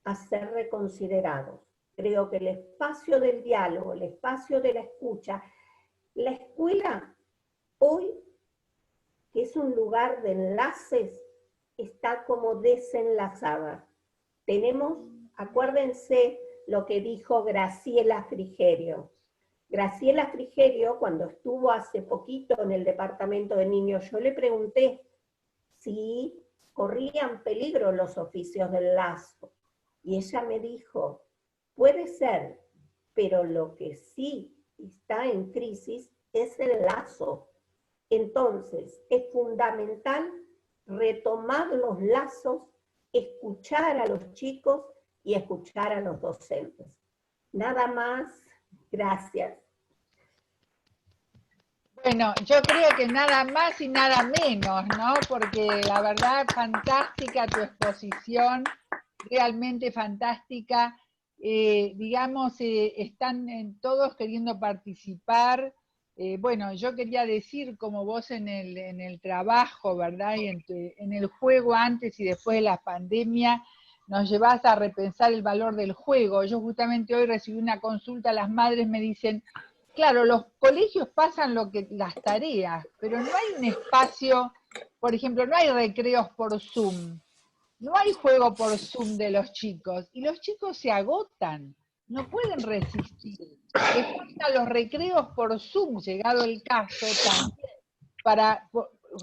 a ser reconsiderados. Creo que el espacio del diálogo, el espacio de la escucha, la escuela hoy, que es un lugar de enlaces, está como desenlazada. Tenemos, acuérdense lo que dijo Graciela Frigerio. Graciela Frigerio, cuando estuvo hace poquito en el departamento de niños, yo le pregunté si corrían peligro los oficios del lazo. Y ella me dijo, puede ser, pero lo que sí está en crisis es el lazo. Entonces, es fundamental retomar los lazos, escuchar a los chicos y escuchar a los docentes. Nada más, gracias. Bueno, yo creo que nada más y nada menos, ¿no? Porque la verdad, fantástica tu exposición, realmente fantástica. Digamos, están todos queriendo participar. Bueno, yo quería decir, como vos en el trabajo, ¿verdad? Y en el juego antes y después de la pandemia, nos llevás a repensar el valor del juego. Yo justamente hoy recibí una consulta, las madres me dicen, claro, los colegios pasan las tareas, pero no hay un espacio, por ejemplo, no hay recreos por Zoom, no hay juego por Zoom de los chicos, y los chicos se agotan, no pueden resistir. Les faltan los recreos por Zoom, llegado el caso, también, para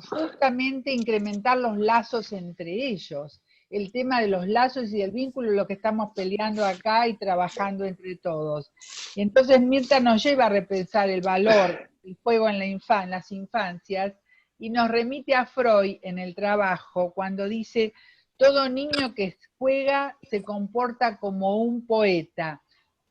justamente incrementar los lazos entre ellos. El tema de los lazos y del vínculo es lo que estamos peleando acá y trabajando entre todos. Y entonces Mirta nos lleva a repensar el valor del juego en las infancias y nos remite a Freud en el trabajo cuando dice, todo niño que juega se comporta como un poeta,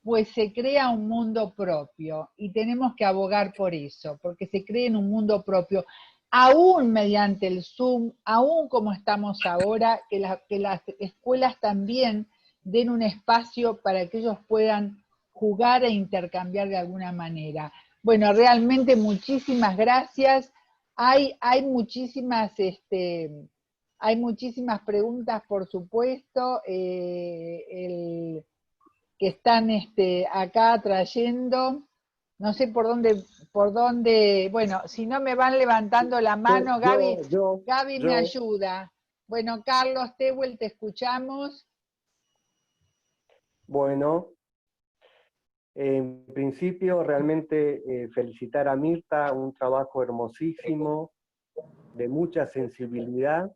pues se crea un mundo propio y tenemos que abogar por eso, porque se cree en un mundo propio. Aún mediante el Zoom, aún como estamos ahora, que las escuelas también den un espacio para que ellos puedan jugar e intercambiar de alguna manera. Bueno, realmente muchísimas gracias. Hay muchísimas preguntas, por supuesto, que están acá trayendo. No sé por dónde, bueno, si no me van levantando la mano, Gaby me ayuda. Bueno, Carlos Tehuel, te escuchamos. Bueno, en principio realmente felicitar a Mirta, un trabajo hermosísimo, de mucha sensibilidad,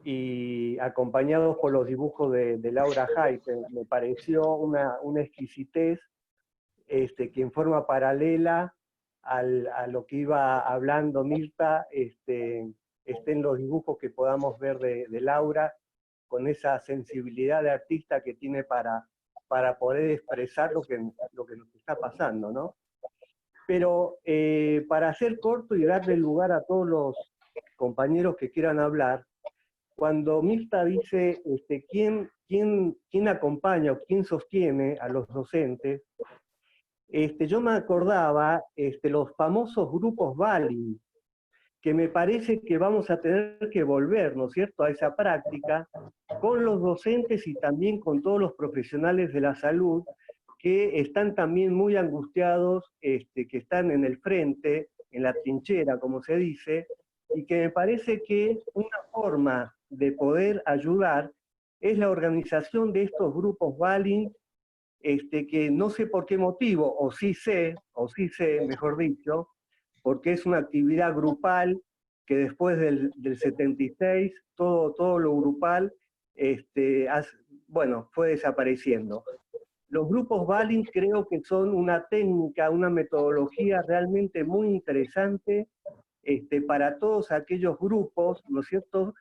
y acompañados por los dibujos de Laura Hayter. Me pareció una exquisitez, que en forma paralela a lo que iba hablando Mirta, estén los dibujos que podamos ver de Laura, con esa sensibilidad de artista que tiene para poder expresar lo que nos está pasando, ¿no? Pero para hacer corto y darle lugar a todos los compañeros que quieran hablar, cuando Mirta dice quién acompaña o quién sostiene a los docentes, yo me acordaba los famosos grupos Bali, que me parece que vamos a tener que volver, ¿no es cierto?, a esa práctica con los docentes y también con todos los profesionales de la salud que están también muy angustiados, que están en el frente, en la trinchera, como se dice, y que me parece que una forma de poder ayudar es la organización de estos grupos Balint, que no sé por qué motivo, o sí sé, mejor dicho, porque es una actividad grupal que después del 76, todo lo grupal, bueno, fue desapareciendo. Los grupos Balint creo que son una técnica, una metodología realmente muy interesante para todos aquellos grupos, ¿no es cierto?,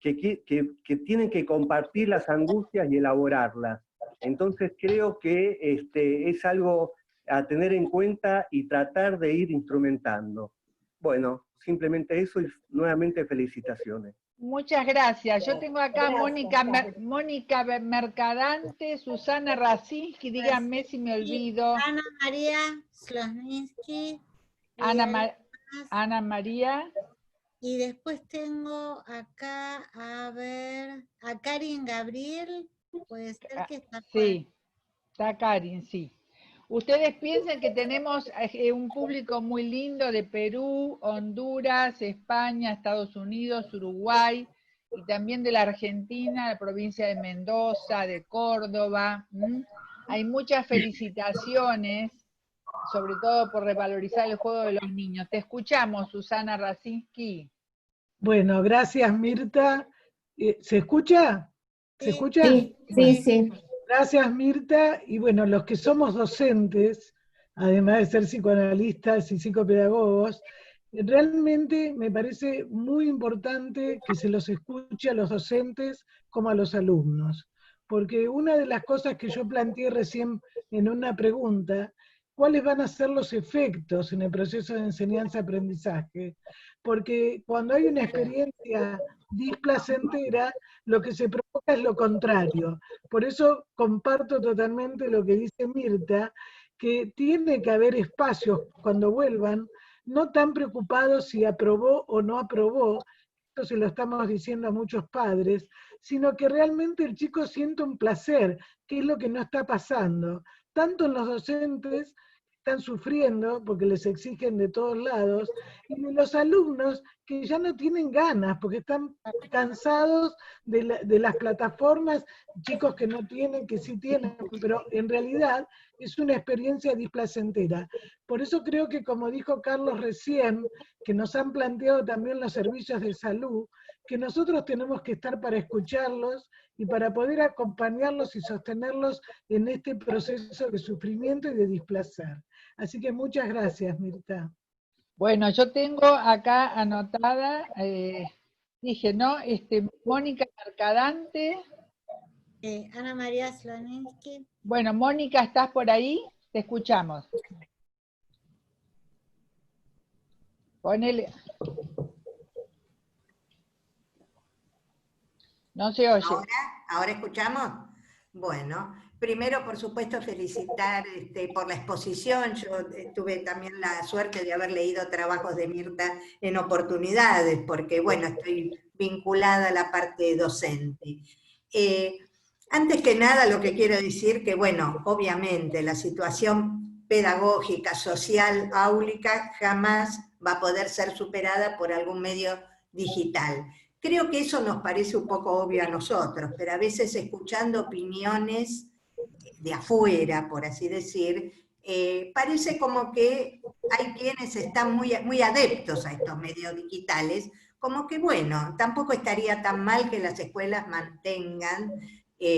que tienen que compartir las angustias y elaborarlas. Entonces creo que es algo a tener en cuenta y tratar de ir instrumentando. Bueno, simplemente eso y nuevamente felicitaciones. Muchas gracias. Yo tengo acá Gracias, Mónica Mercadante, Susana Racinski, díganme si me olvido. Ana María Slosninsky. Ana María. Y después tengo acá, a ver, a Karin Gabriel, puede ser que está por ahí. Sí, está Karin, sí. Ustedes piensen que tenemos un público muy lindo de Perú, Honduras, España, Estados Unidos, Uruguay, y también de la Argentina, la provincia de Mendoza, de Córdoba. Hay muchas felicitaciones, sobre todo por revalorizar el juego de los niños. Te escuchamos, Susana Racinski. Bueno, gracias Mirta. ¿Se escucha? ¿Se escucha? Sí, sí, sí. Gracias Mirta. Y bueno, los que somos docentes, además de ser psicoanalistas y psicopedagogos, realmente me parece muy importante que se los escuche a los docentes como a los alumnos. Porque una de las cosas que yo planteé recién en una pregunta, ¿cuáles van a ser los efectos en el proceso de enseñanza-aprendizaje? Porque cuando hay una experiencia displacentera, lo que se provoca es lo contrario. Por eso comparto totalmente lo que dice Mirta, que tiene que haber espacios cuando vuelvan, no tan preocupados si aprobó o no aprobó, esto se lo estamos diciendo a muchos padres, sino que realmente el chico sienta un placer, que es lo que no está pasando, tanto en los docentes están sufriendo porque les exigen de todos lados, y de los alumnos que ya no tienen ganas porque están cansados de las plataformas, chicos que no tienen, que sí tienen, pero en realidad es una experiencia displacentera. Por eso creo que, como dijo Carlos recién, que nos han planteado también los servicios de salud, que nosotros tenemos que estar para escucharlos y para poder acompañarlos y sostenerlos en este proceso de sufrimiento y de displacer. Así que muchas gracias, Mirta. Bueno, yo tengo acá anotada, dije, ¿no? Mónica Mercadante. Ana María Sloninsky. Bueno, Mónica, ¿estás por ahí? Te escuchamos. Ponele. No se oye. ¿Ahora escuchamos? Bueno, primero, por supuesto, felicitar por la exposición. Yo tuve también la suerte de haber leído trabajos de Mirta en oportunidades, porque, bueno, estoy vinculada a la parte docente. Antes que nada, lo que quiero decir que, bueno, obviamente la situación pedagógica, social, áulica, jamás va a poder ser superada por algún medio digital. Creo que eso nos parece un poco obvio a nosotros, pero a veces escuchando opiniones de afuera, por así decir, parece como que hay quienes están muy adeptos a estos medios digitales, como que bueno, tampoco estaría tan mal que las escuelas mantengan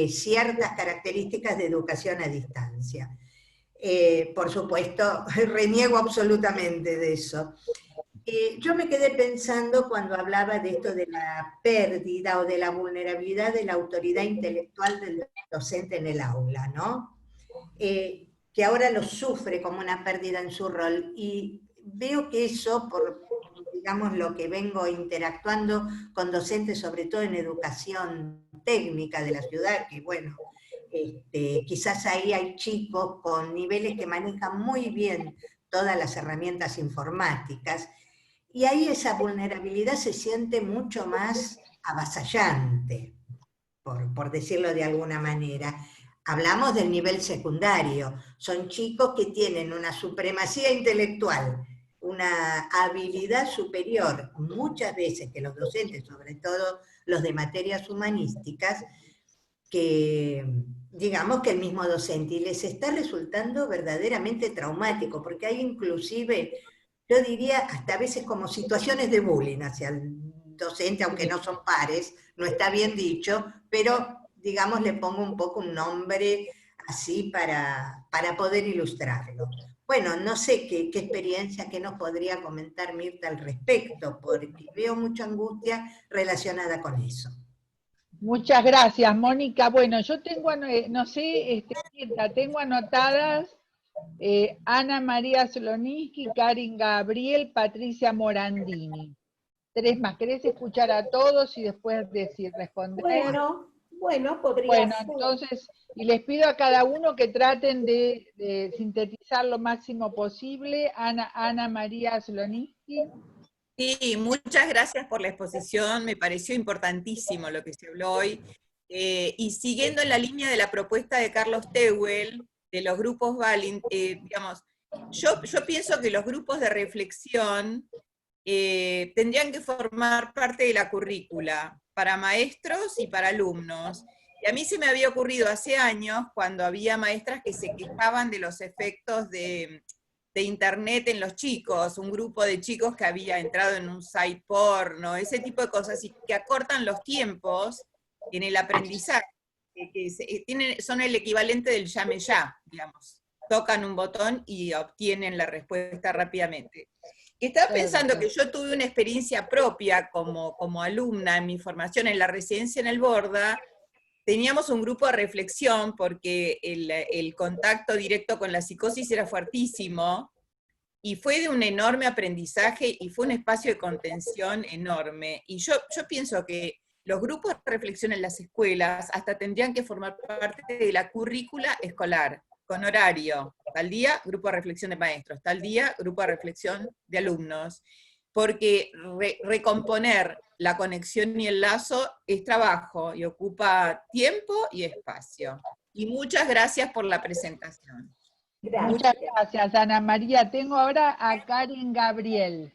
ciertas características de educación a distancia. Por supuesto, reniego absolutamente de eso. Yo me quedé pensando cuando hablaba de esto de la pérdida o de la vulnerabilidad de la autoridad intelectual del docente en el aula, ¿no? Que ahora lo sufre como una pérdida en su rol, y veo que eso, por digamos lo que vengo interactuando con docentes, sobre todo en educación técnica de la ciudad, que bueno, quizás ahí hay chicos con niveles que manejan muy bien todas las herramientas informáticas, Y ahí esa vulnerabilidad se siente mucho más avasallante, por decirlo de alguna manera. Hablamos del nivel secundario, son chicos que tienen una supremacía intelectual, una habilidad superior, muchas veces que los docentes, sobre todo los de materias humanísticas, que digamos que el mismo docente, y les está resultando verdaderamente traumático, porque hay inclusive, yo diría, hasta a veces como situaciones de bullying hacia el docente, aunque no son pares, no está bien dicho, pero digamos le pongo un poco un nombre así para poder ilustrarlo. Bueno, no sé qué experiencia que nos podría comentar Mirta al respecto, porque veo mucha angustia relacionada con eso. Muchas gracias, Mónica. Bueno, yo tengo, no sé, tengo anotadas Ana María Sloniski, Karin Gabriel, Patricia Morandini. 3 más. ¿Querés escuchar a todos y después responder? Bueno, podría Bueno, ser. entonces, y les pido a cada uno que traten de sintetizar lo máximo posible. Ana María Sloniski. Sí, muchas gracias por la exposición, me pareció importantísimo lo que se habló hoy. Y siguiendo en la línea de la propuesta de Carlos Tehuel, de los grupos Balin, digamos, yo pienso que los grupos de reflexión tendrían que formar parte de la currícula, para maestros y para alumnos. Y a mí se me había ocurrido hace años, cuando había maestras que se quejaban de los efectos de internet en los chicos, un grupo de chicos que había entrado en un site porno, ese tipo de cosas, y que acortan los tiempos en el aprendizaje, son el equivalente del llame ya, digamos. Tocan un botón y obtienen la respuesta rápidamente. Y estaba pensando que yo tuve una experiencia propia como alumna en mi formación en la residencia en el Borda. Teníamos un grupo de reflexión porque el contacto directo con la psicosis era fuertísimo, y fue de un enorme aprendizaje, y fue un espacio de contención enorme. Y yo pienso que los grupos de reflexión en las escuelas hasta tendrían que formar parte de la currícula escolar, con horario. Tal día, grupo de reflexión de maestros, tal día, grupo de reflexión de alumnos, porque recomponer la conexión y el lazo es trabajo, y ocupa tiempo y espacio. Y muchas gracias por la presentación. Gracias. Muchas gracias, Ana María. Tengo ahora a Karin Gabriel.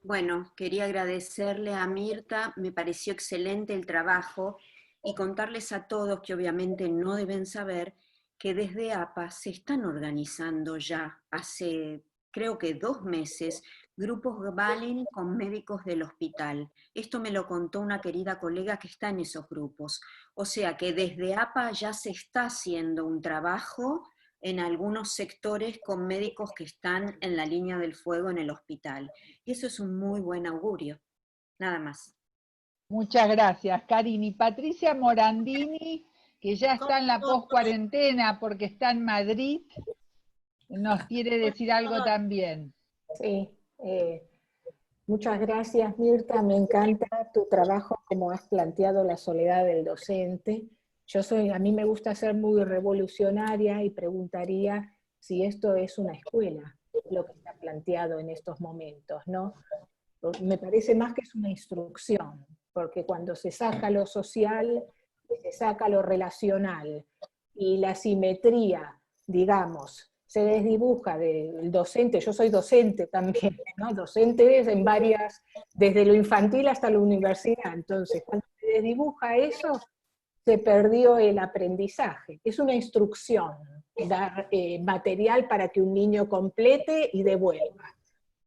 Bueno, quería agradecerle a Mirta, me pareció excelente el trabajo, y contarles a todos que obviamente no deben saber que desde APA se están organizando ya hace, creo que 2 meses, grupos Balin con médicos del hospital. Esto me lo contó una querida colega que está en esos grupos. O sea que desde APA ya se está haciendo un trabajo en algunos sectores con médicos que están en la línea del fuego en el hospital. Y eso es un muy buen augurio. Nada más. Muchas gracias, Karin. Y Patricia Morandini, que ya está en la post-cuarentena porque está en Madrid, nos quiere decir algo también. Sí, muchas gracias, Mirta. Me encanta tu trabajo, como has planteado la soledad del docente. A mí me gusta ser muy revolucionaria y preguntaría si esto es una escuela, lo que está planteado en estos momentos, ¿no? Me parece más que es una instrucción, porque cuando se saca lo social, se saca lo relacional, y la simetría, digamos, se desdibuja del docente. Yo soy docente también, ¿no? Docente en varias, desde lo infantil hasta la universidad. Entonces, cuando se desdibuja eso, se perdió el aprendizaje. Es una instrucción, dar material para que un niño complete y devuelva.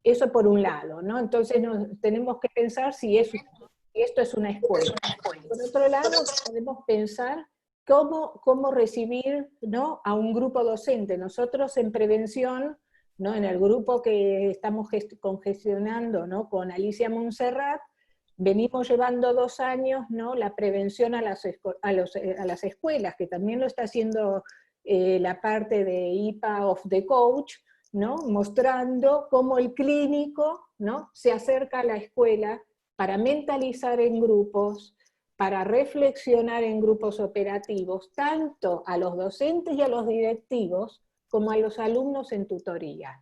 Eso por un lado, ¿no? Entonces tenemos que pensar si esto es una escuela. Por otro lado, podemos pensar cómo recibir, ¿no?, a un grupo docente. Nosotros en prevención, ¿no?, en el grupo que estamos congestionando, ¿no?, con Alicia Montserrat, venimos llevando 2 años, ¿no?, la prevención a las escuelas, que también lo está haciendo la parte de IPA of the Coach, ¿no?, mostrando cómo el clínico, ¿no?, se acerca a la escuela para mentalizar en grupos, para reflexionar en grupos operativos, tanto a los docentes y a los directivos, como a los alumnos en tutoría.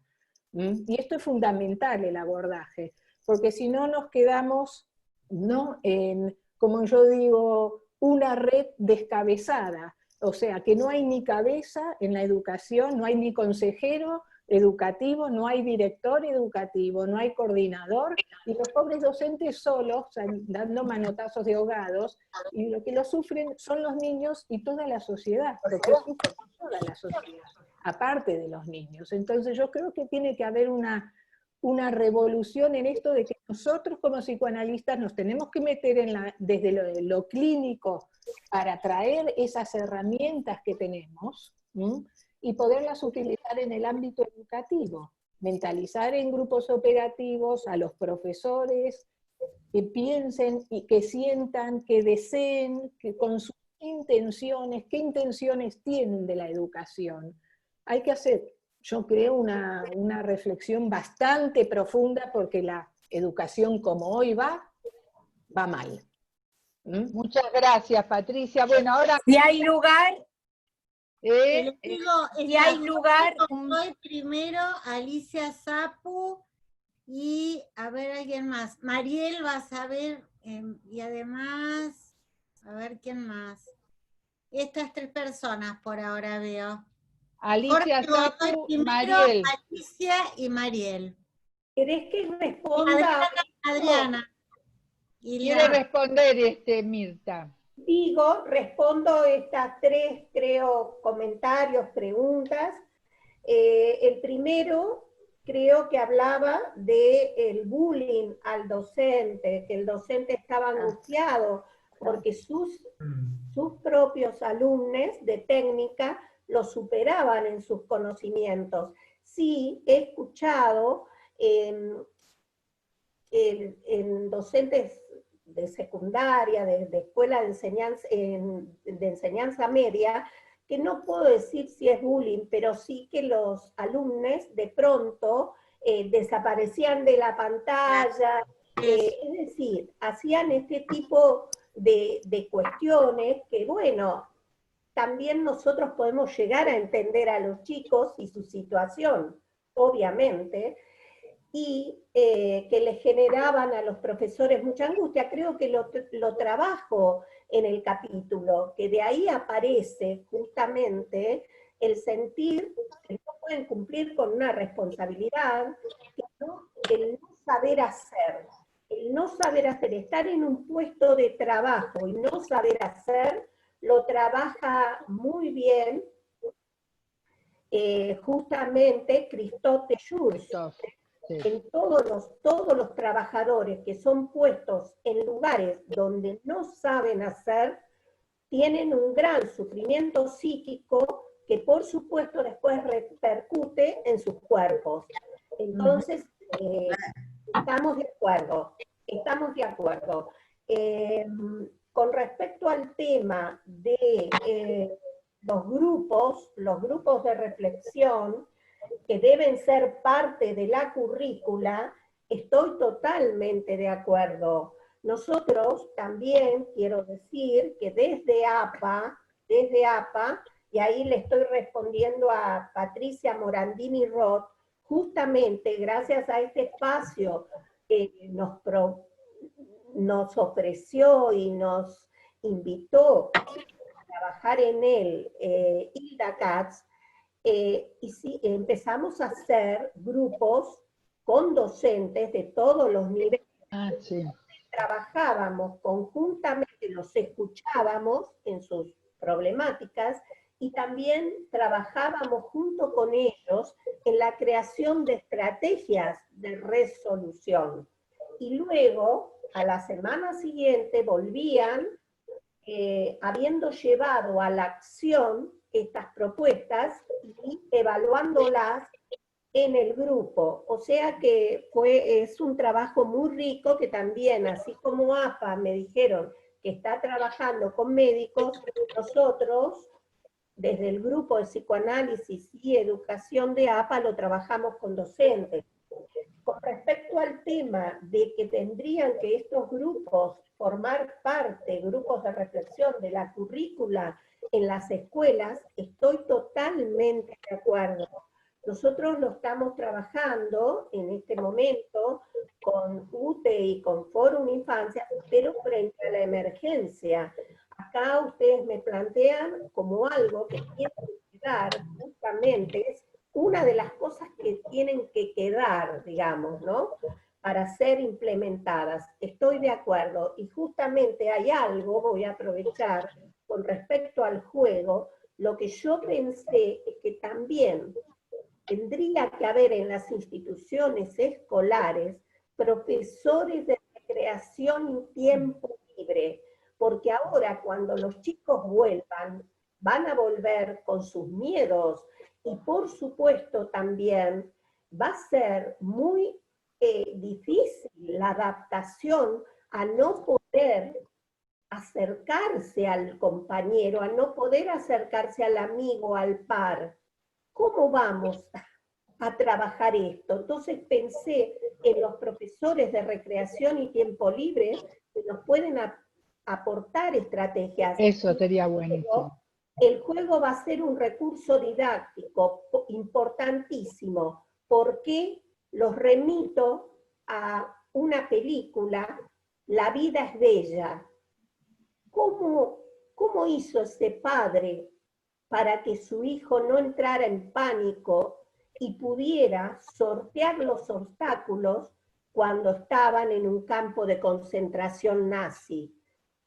Y esto es fundamental, el abordaje, porque si no nos quedamos, ¿no?, en, como yo digo, una red descabezada. O sea, que no hay ni cabeza en la educación, no hay ni consejero educativo, no hay director educativo, no hay coordinador, y los pobres docentes solos, dando manotazos de ahogados, y lo que lo sufren son los niños y toda la sociedad, porque sufre toda la sociedad, aparte de los niños. Entonces yo creo que tiene que haber una revolución en esto de que nosotros como psicoanalistas nos tenemos que meter desde lo clínico para traer esas herramientas que tenemos, y poderlas utilizar en el ámbito educativo, mentalizar en grupos operativos a los profesores que piensen y que sientan, que deseen, que con sus intenciones, qué intenciones tienen de la educación. Hay que hacer, yo creo, una reflexión bastante profunda, porque la educación como hoy va mal. Muchas gracias, Patricia. Bueno, ahora... Si hay lugar... Si hay lugar... Hoy primero Alicia Sapu y a ver alguien más. Mariel va a saber, y además, a ver quién más. Estas 3 personas por ahora veo. Alicia Sapu, Mariel. Alicia y Mariel. ¿Querés que responda? Adriana. Quiere responder Mirta. Respondo estas 3, creo, comentarios, preguntas. El primero, creo que hablaba del bullying al docente, que el docente estaba angustiado porque sus propios alumnos de técnica lo superaban en sus conocimientos. Sí, he escuchado en docentes de secundaria, de escuela de enseñanza media, que no puedo decir si es bullying, pero sí que los alumnos de pronto desaparecían de la pantalla, es decir, hacían este tipo de cuestiones que, bueno, también nosotros podemos llegar a entender a los chicos y su situación, obviamente, y que les generaban a los profesores mucha angustia. Creo que lo trabajo en el capítulo, que de ahí aparece justamente el sentir que no pueden cumplir con una responsabilidad, el no saber hacer. El no saber hacer, estar en un puesto de trabajo y no saber hacer, lo trabaja muy bien justamente Christophe Schulz. En todos los trabajadores que son puestos en lugares donde no saben hacer, tienen un gran sufrimiento psíquico que por supuesto después repercute en sus cuerpos. Entonces, estamos de acuerdo. Con respecto al tema de los grupos de reflexión, que deben ser parte de la currícula, estoy totalmente de acuerdo. Nosotros también, quiero decir, que desde APA, y ahí le estoy respondiendo a Patricia Morandini Roth, justamente gracias a este espacio que nos ofreció y nos invitó a trabajar en él Hilda Katz, y sí, empezamos a hacer grupos con docentes de todos los niveles. Sí. Trabajábamos conjuntamente, los escuchábamos en sus problemáticas y también trabajábamos junto con ellos en la creación de estrategias de resolución. Y luego, a la semana siguiente, volvían, habiendo llevado a la acción estas propuestas y evaluándolas en el grupo. O sea que es un trabajo muy rico que también, así como APA me dijeron que está trabajando con médicos, nosotros, desde el grupo de psicoanálisis y educación de APA, lo trabajamos con docentes. Con respecto al tema de que tendrían que estos grupos formar parte, grupos de reflexión de la currícula en las escuelas, estoy totalmente de acuerdo. Nosotros lo estamos trabajando en este momento con UTE y con Fórum Infancia, pero frente a la emergencia. Acá ustedes me plantean como algo que tiene que quedar, justamente, es una de las cosas que tienen que quedar, digamos, ¿no? Para ser implementadas. Estoy de acuerdo. Y justamente hay algo, voy a aprovechar, con respecto al juego, lo que yo pensé es que también tendría que haber en las instituciones escolares profesores de recreación y tiempo libre, porque ahora cuando los chicos vuelvan, van a volver con sus miedos y por supuesto también va a ser muy difícil la adaptación a no poder acercarse al compañero, a no poder acercarse al amigo, al par. ¿Cómo vamos a trabajar esto? Entonces pensé en los profesores de recreación y tiempo libre que nos pueden aportar estrategias. Eso sería buenísimo. El juego va a ser un recurso didáctico importantísimo. ¿Por qué? Los remito a una película, La vida es bella. ¿Cómo hizo ese padre para que su hijo no entrara en pánico y pudiera sortear los obstáculos cuando estaban en un campo de concentración nazi?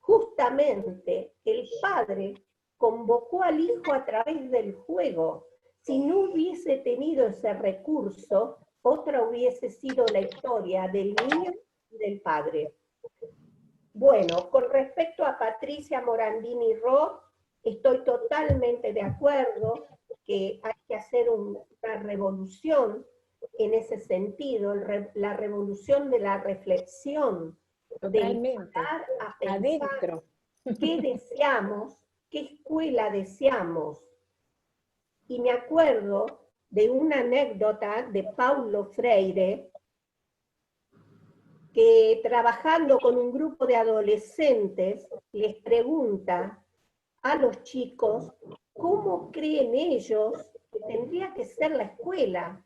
Justamente el padre convocó al hijo a través del juego. Si no hubiese tenido ese recurso, otra hubiese sido la historia del niño y del padre. Bueno, con respecto a Patricia Morandini Roth, estoy totalmente de acuerdo que hay que hacer una revolución en ese sentido, la revolución de la reflexión, Totalmente. de empezar a pensar Adentro. qué deseamos, qué escuela deseamos. Y me acuerdo de una anécdota de Paulo Freire, que trabajando con un grupo de adolescentes les pregunta a los chicos cómo creen ellos que tendría que ser la escuela,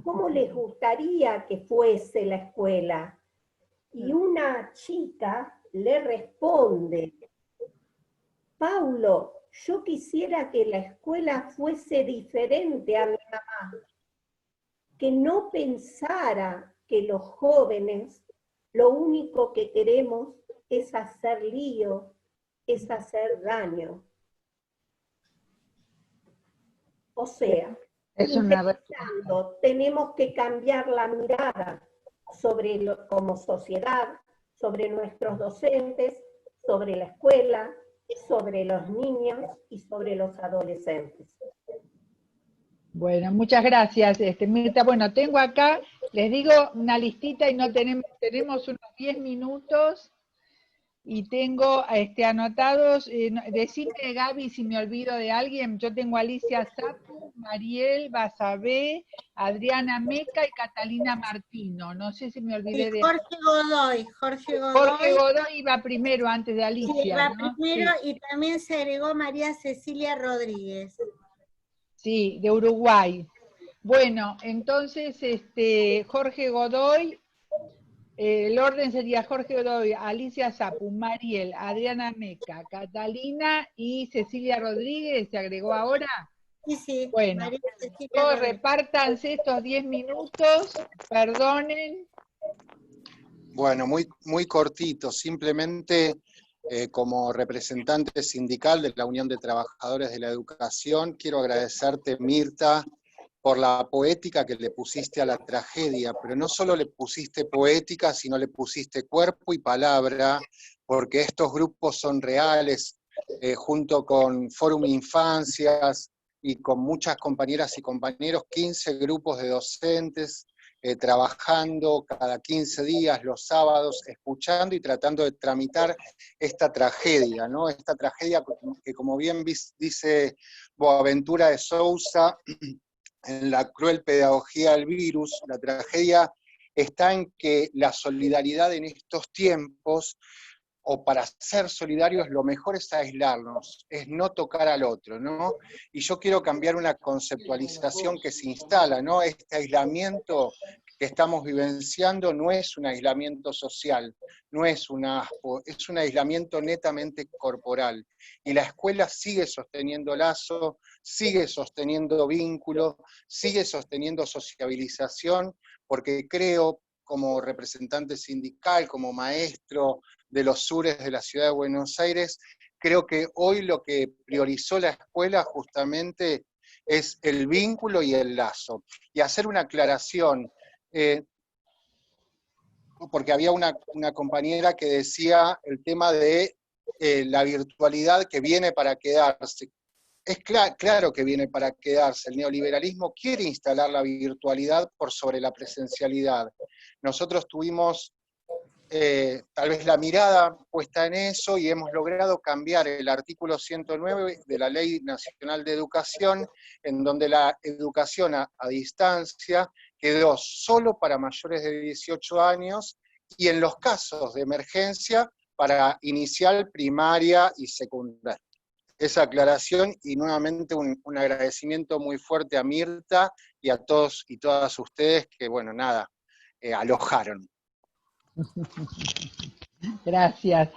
cómo les gustaría que fuese la escuela. Y una chica le responde: Paulo, yo quisiera que la escuela fuese diferente a mi mamá, que no pensara que los jóvenes lo único que queremos es hacer lío, es hacer daño. O sea, tenemos que cambiar la mirada como sociedad, sobre nuestros docentes, sobre la escuela, sobre los niños y sobre los adolescentes. Bueno, muchas gracias, Mirta. Bueno, tengo acá, les digo una listita y no tenemos unos 10 minutos y tengo anotados, decime, Gaby, si me olvido de alguien. Yo tengo a Alicia Sapu, Mariel Basabé, Adriana Meca y Catalina Martino. No sé si me olvidé de... Jorge Godoy. Jorge Godoy iba primero antes de Alicia, sí, iba ¿no? primero, Sí. y también se agregó María Cecilia Rodríguez. Sí, de Uruguay. Bueno, entonces, Jorge Godoy, el orden sería Jorge Godoy, Alicia Sapu, Mariel, Adriana Meca, Catalina y Cecilia Rodríguez, ¿se agregó ahora? Sí, sí. Bueno, todos repártanse estos 10 minutos, perdonen. Bueno, muy cortito, simplemente como representante sindical de la Unión de Trabajadores de la Educación, quiero agradecerte, Mirta, por la poética que le pusiste a la tragedia, pero no solo le pusiste poética, sino le pusiste cuerpo y palabra, porque estos grupos son reales, junto con Fórum Infancias y con muchas compañeras y compañeros, 15 grupos de docentes, trabajando cada 15 días, los sábados, escuchando y tratando de tramitar esta tragedia, ¿no? Esta tragedia que, como bien dice Boaventura de Sousa, en la cruel pedagogía del virus, la tragedia está en que la solidaridad en estos tiempos o para ser solidarios, lo mejor es aislarnos, es no tocar al otro, ¿no? Y yo quiero cambiar una conceptualización que se instala, ¿no? Este aislamiento que estamos vivenciando no es un aislamiento social, no es un aspo, es un aislamiento netamente corporal. Y la escuela sigue sosteniendo lazo, sigue sosteniendo vínculo, sigue sosteniendo sociabilización, porque creo, como representante sindical, como maestro de los sures de la ciudad de Buenos Aires, creo que hoy lo que priorizó la escuela justamente es el vínculo y el lazo. Y hacer una aclaración, porque había una compañera que decía el tema de la virtualidad que viene para quedarse. Es claro que viene para quedarse. El neoliberalismo quiere instalar la virtualidad por sobre la presencialidad. Nosotros tuvimos tal vez la mirada puesta en eso y hemos logrado cambiar el artículo 109 de la Ley Nacional de Educación, en donde la educación a distancia quedó solo para mayores de 18 años y en los casos de emergencia para inicial, primaria y secundaria. Esa aclaración y nuevamente un agradecimiento muy fuerte a Mirta y a todos y todas ustedes que, bueno, nada, alojaron. Gracias.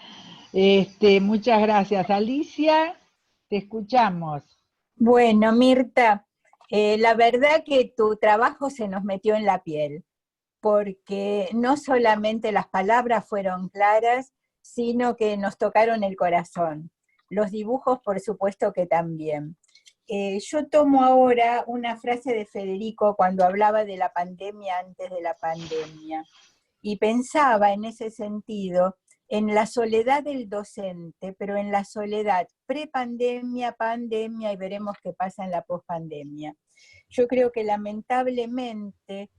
Muchas gracias. Alicia, te escuchamos. Bueno, Mirta, la verdad que tu trabajo se nos metió en la piel, porque no solamente las palabras fueron claras, sino que nos tocaron el corazón. Los dibujos, por supuesto que también. Yo tomo ahora una frase de Federico cuando hablaba de la pandemia antes de la pandemia, y pensaba en ese sentido en la soledad del docente, pero en la soledad pre-pandemia, pandemia, y veremos qué pasa en la pospandemia. Yo creo que lamentablemente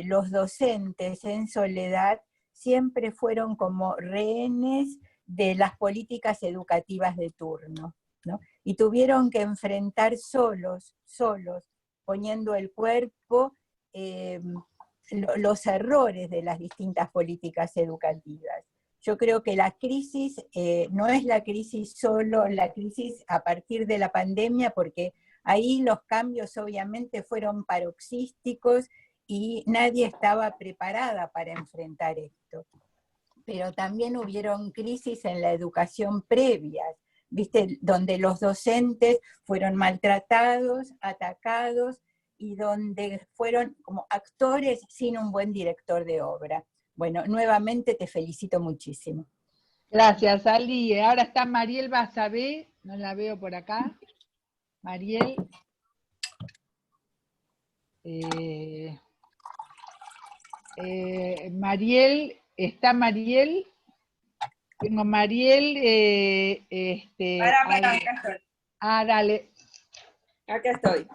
los docentes en soledad siempre fueron como rehenes de las políticas educativas de turno, ¿no? Y tuvieron que enfrentar solos, poniendo el cuerpo, los errores de las distintas políticas educativas. Yo creo que la crisis no es la crisis solo, la crisis a partir de la pandemia, porque ahí los cambios obviamente fueron paroxísticos y nadie estaba preparada para enfrentar esto. Pero también hubieron crisis en la educación previas, ¿viste? Donde los docentes fueron maltratados, atacados, y donde fueron como actores sin un buen director de obra. Bueno, nuevamente te felicito muchísimo. Gracias, Ali. Ahora está Mariel Basabé, no la veo por acá. Mariel. Mariel, ¿está Mariel? Tengo Mariel. Acá estoy. Dale. Acá estoy.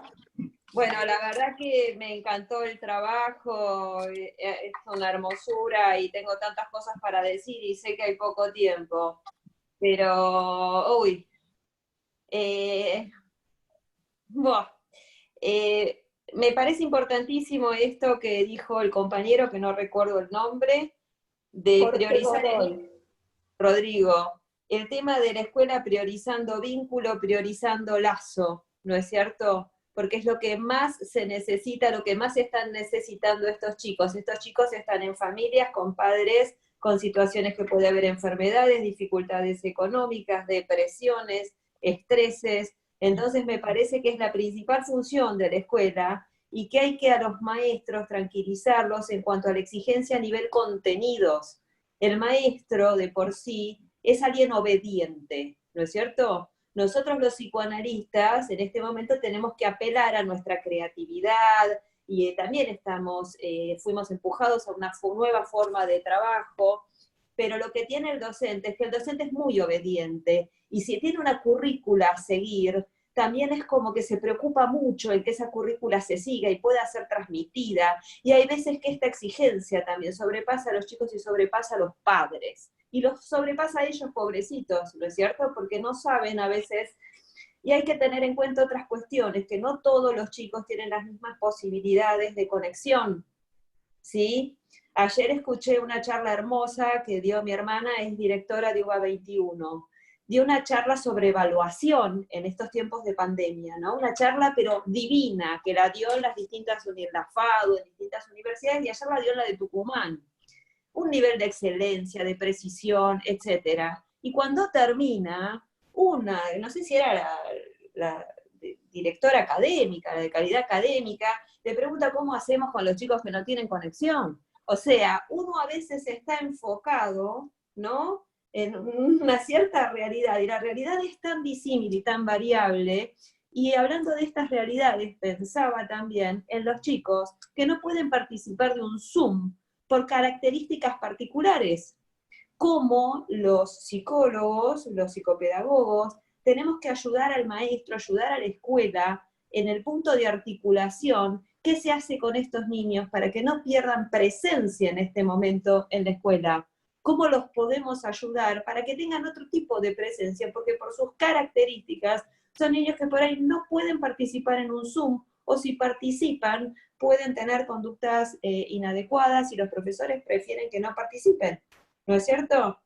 Bueno, la verdad que me encantó el trabajo, es una hermosura y tengo tantas cosas para decir y sé que hay poco tiempo, pero, me parece importantísimo esto que dijo el compañero, que no recuerdo el nombre, de priorizar Rodrigo, el tema de la escuela priorizando vínculo, priorizando lazo, ¿no es cierto? Porque es lo que más se necesita, lo que más están necesitando estos chicos. Estos chicos están en familias con padres con situaciones que puede haber enfermedades, dificultades económicas, depresiones, estreses. Entonces me parece que es la principal función de la escuela y que hay que a los maestros tranquilizarlos en cuanto a la exigencia a nivel contenidos. El maestro de por sí es alguien obediente, ¿no es cierto? Nosotros los psicoanalistas en este momento tenemos que apelar a nuestra creatividad y también fuimos empujados a una nueva forma de trabajo, pero lo que tiene el docente es que el docente es muy obediente y si tiene una currícula a seguir, también es como que se preocupa mucho en que esa currícula se siga y pueda ser transmitida, y hay veces que esta exigencia también sobrepasa a los chicos y sobrepasa a los padres. Y los sobrepasa a ellos, pobrecitos, ¿no es cierto? Porque no saben a veces, y hay que tener en cuenta otras cuestiones, que no todos los chicos tienen las mismas posibilidades de conexión, ¿sí? Ayer escuché una charla hermosa que dio mi hermana, es directora de UBA 21. Dio una charla sobre evaluación en estos tiempos de pandemia, ¿no? Una charla pero divina, que la dio en las distintas universidades, la FADU, en distintas universidades, y ayer la dio en la de Tucumán. Un nivel de excelencia, de precisión, etc. Y cuando termina, no sé si era la directora académica, la de calidad académica, le pregunta cómo hacemos con los chicos que no tienen conexión. O sea, uno a veces está enfocado, ¿no?, en una cierta realidad, y la realidad es tan disímil y tan variable, y hablando de estas realidades, pensaba también en los chicos que no pueden participar de un Zoom por características particulares, como los psicólogos, los psicopedagogos, tenemos que ayudar al maestro, ayudar a la escuela en el punto de articulación. ¿Qué se hace con estos niños para que no pierdan presencia en este momento en la escuela? ¿Cómo los podemos ayudar para que tengan otro tipo de presencia? Porque por sus características son niños que por ahí no pueden participar en un Zoom, o si participan pueden tener conductas inadecuadas y los profesores prefieren que no participen, ¿no es cierto?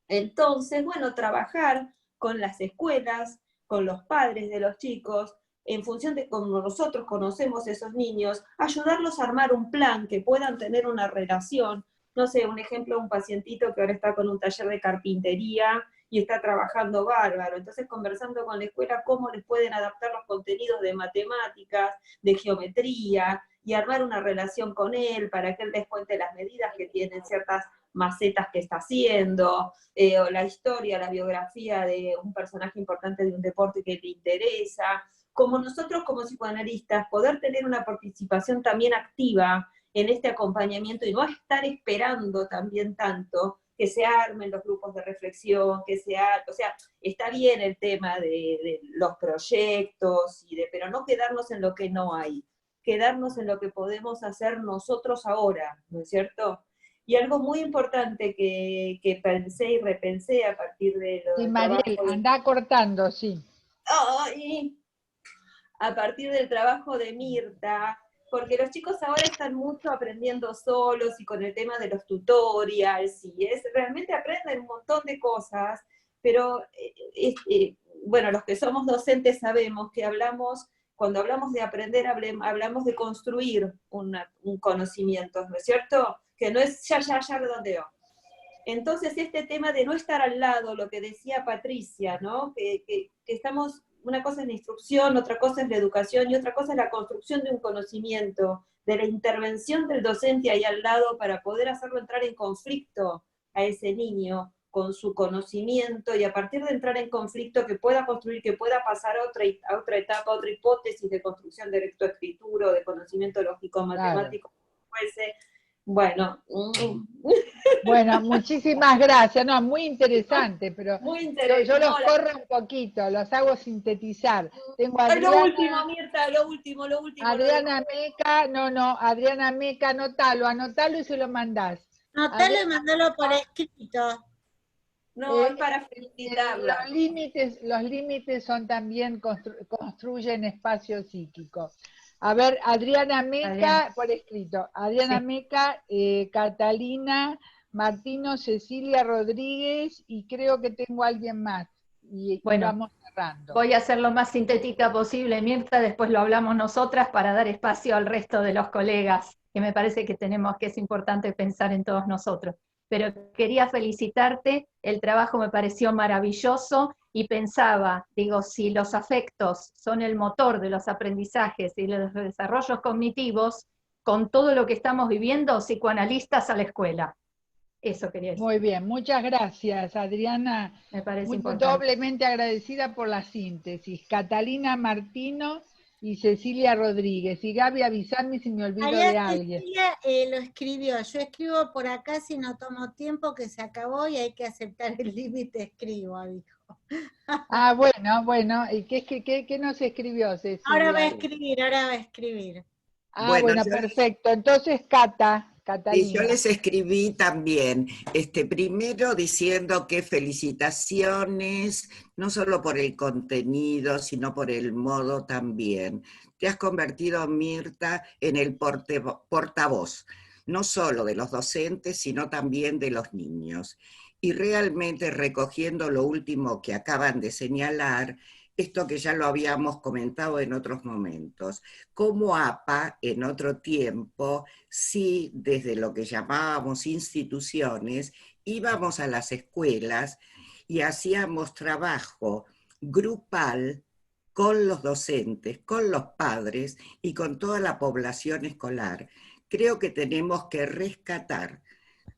Entonces, bueno, trabajar con las escuelas, con los padres de los chicos, en función de cómo nosotros conocemos a esos niños, ayudarlos a armar un plan, que puedan tener una relación. No sé, un ejemplo, un pacientito que ahora está con un taller de carpintería y está trabajando bárbaro, entonces conversando con la escuela cómo les pueden adaptar los contenidos de matemáticas, de geometría, y armar una relación con él para que él les cuente las medidas que tienen ciertas macetas que está haciendo, o la historia, la biografía de un personaje importante de un deporte que le interesa. Como nosotros como psicoanalistas, poder tener una participación también activa en este acompañamiento y no estar esperando también tanto que se armen los grupos de reflexión, o sea, está bien el tema de los proyectos, pero no quedarnos en lo que no hay, quedarnos en lo que podemos hacer nosotros ahora, ¿no es cierto? Y algo muy importante que pensé y repensé a partir de lo del Mariel, anda cortando, sí. ¡Ay! A partir del trabajo de Mirta, porque los chicos ahora están mucho aprendiendo solos y con el tema de los tutorials, y realmente aprenden un montón de cosas, pero bueno, los que somos docentes sabemos que cuando hablamos de aprender, hablamos de construir un conocimiento, ¿no es cierto? Que no es ya redondeo. Entonces este tema de no estar al lado, lo que decía Patricia, ¿no? Que estamos... Una cosa es la instrucción, otra cosa es la educación, y otra cosa es la construcción de un conocimiento, de la intervención del docente ahí al lado para poder hacerlo entrar en conflicto a ese niño con su conocimiento, y a partir de entrar en conflicto que pueda construir, que pueda pasar a otra etapa, a otra hipótesis de construcción de lectoescritura o de conocimiento lógico matemático, fuese. Bueno. Bueno, muchísimas gracias. No, muy interesante, pero yo los corro un poquito, los hago sintetizar. Tengo a Adriana, lo último, Mirta, lo último. Adriana Meca, Adriana Meca, anotalo y se lo mandás. Anotalo y mandalo por escrito. No, es para felicitarla. Los límites son también, construyen espacio psíquico. A ver, Adriana Meca, por escrito. Adriana Meca, Catalina Martino, Cecilia Rodríguez, y creo que tengo a alguien más. Y bueno, vamos cerrando. Voy a ser lo más sintética posible, Mirta, después lo hablamos nosotras para dar espacio al resto de los colegas, que me parece que es importante pensar en todos nosotros. Pero quería felicitarte, el trabajo me pareció maravilloso, y pensaba, si los afectos son el motor de los aprendizajes y los desarrollos cognitivos, con todo lo que estamos viviendo, psicoanalistas a la escuela. Eso quería decir. Muy bien, muchas gracias, Adriana. Me parece importante. Doblemente agradecida por la síntesis. Catalina Martino y Cecilia Rodríguez. Y Gaby, avísame si me olvido de alguien. Cecilia lo escribió. Yo escribo por acá si no tomo tiempo, que se acabó y hay que aceptar el límite, escribo, dijo. Bueno. ¿Y qué nos escribió, Cecilia? Ahora va a escribir. Bueno, perfecto. Entonces, Catalina. Y yo les escribí también, primero diciendo que felicitaciones, no solo por el contenido, sino por el modo también. Te has convertido, Mirta, en el portavoz no solo de los docentes, sino también de los niños. Y realmente recogiendo lo último que acaban de señalar, esto que ya lo habíamos comentado en otros momentos, como APA en otro tiempo, sí, desde lo que llamábamos instituciones, íbamos a las escuelas y hacíamos trabajo grupal con los docentes, con los padres y con toda la población escolar. Creo que tenemos que rescatar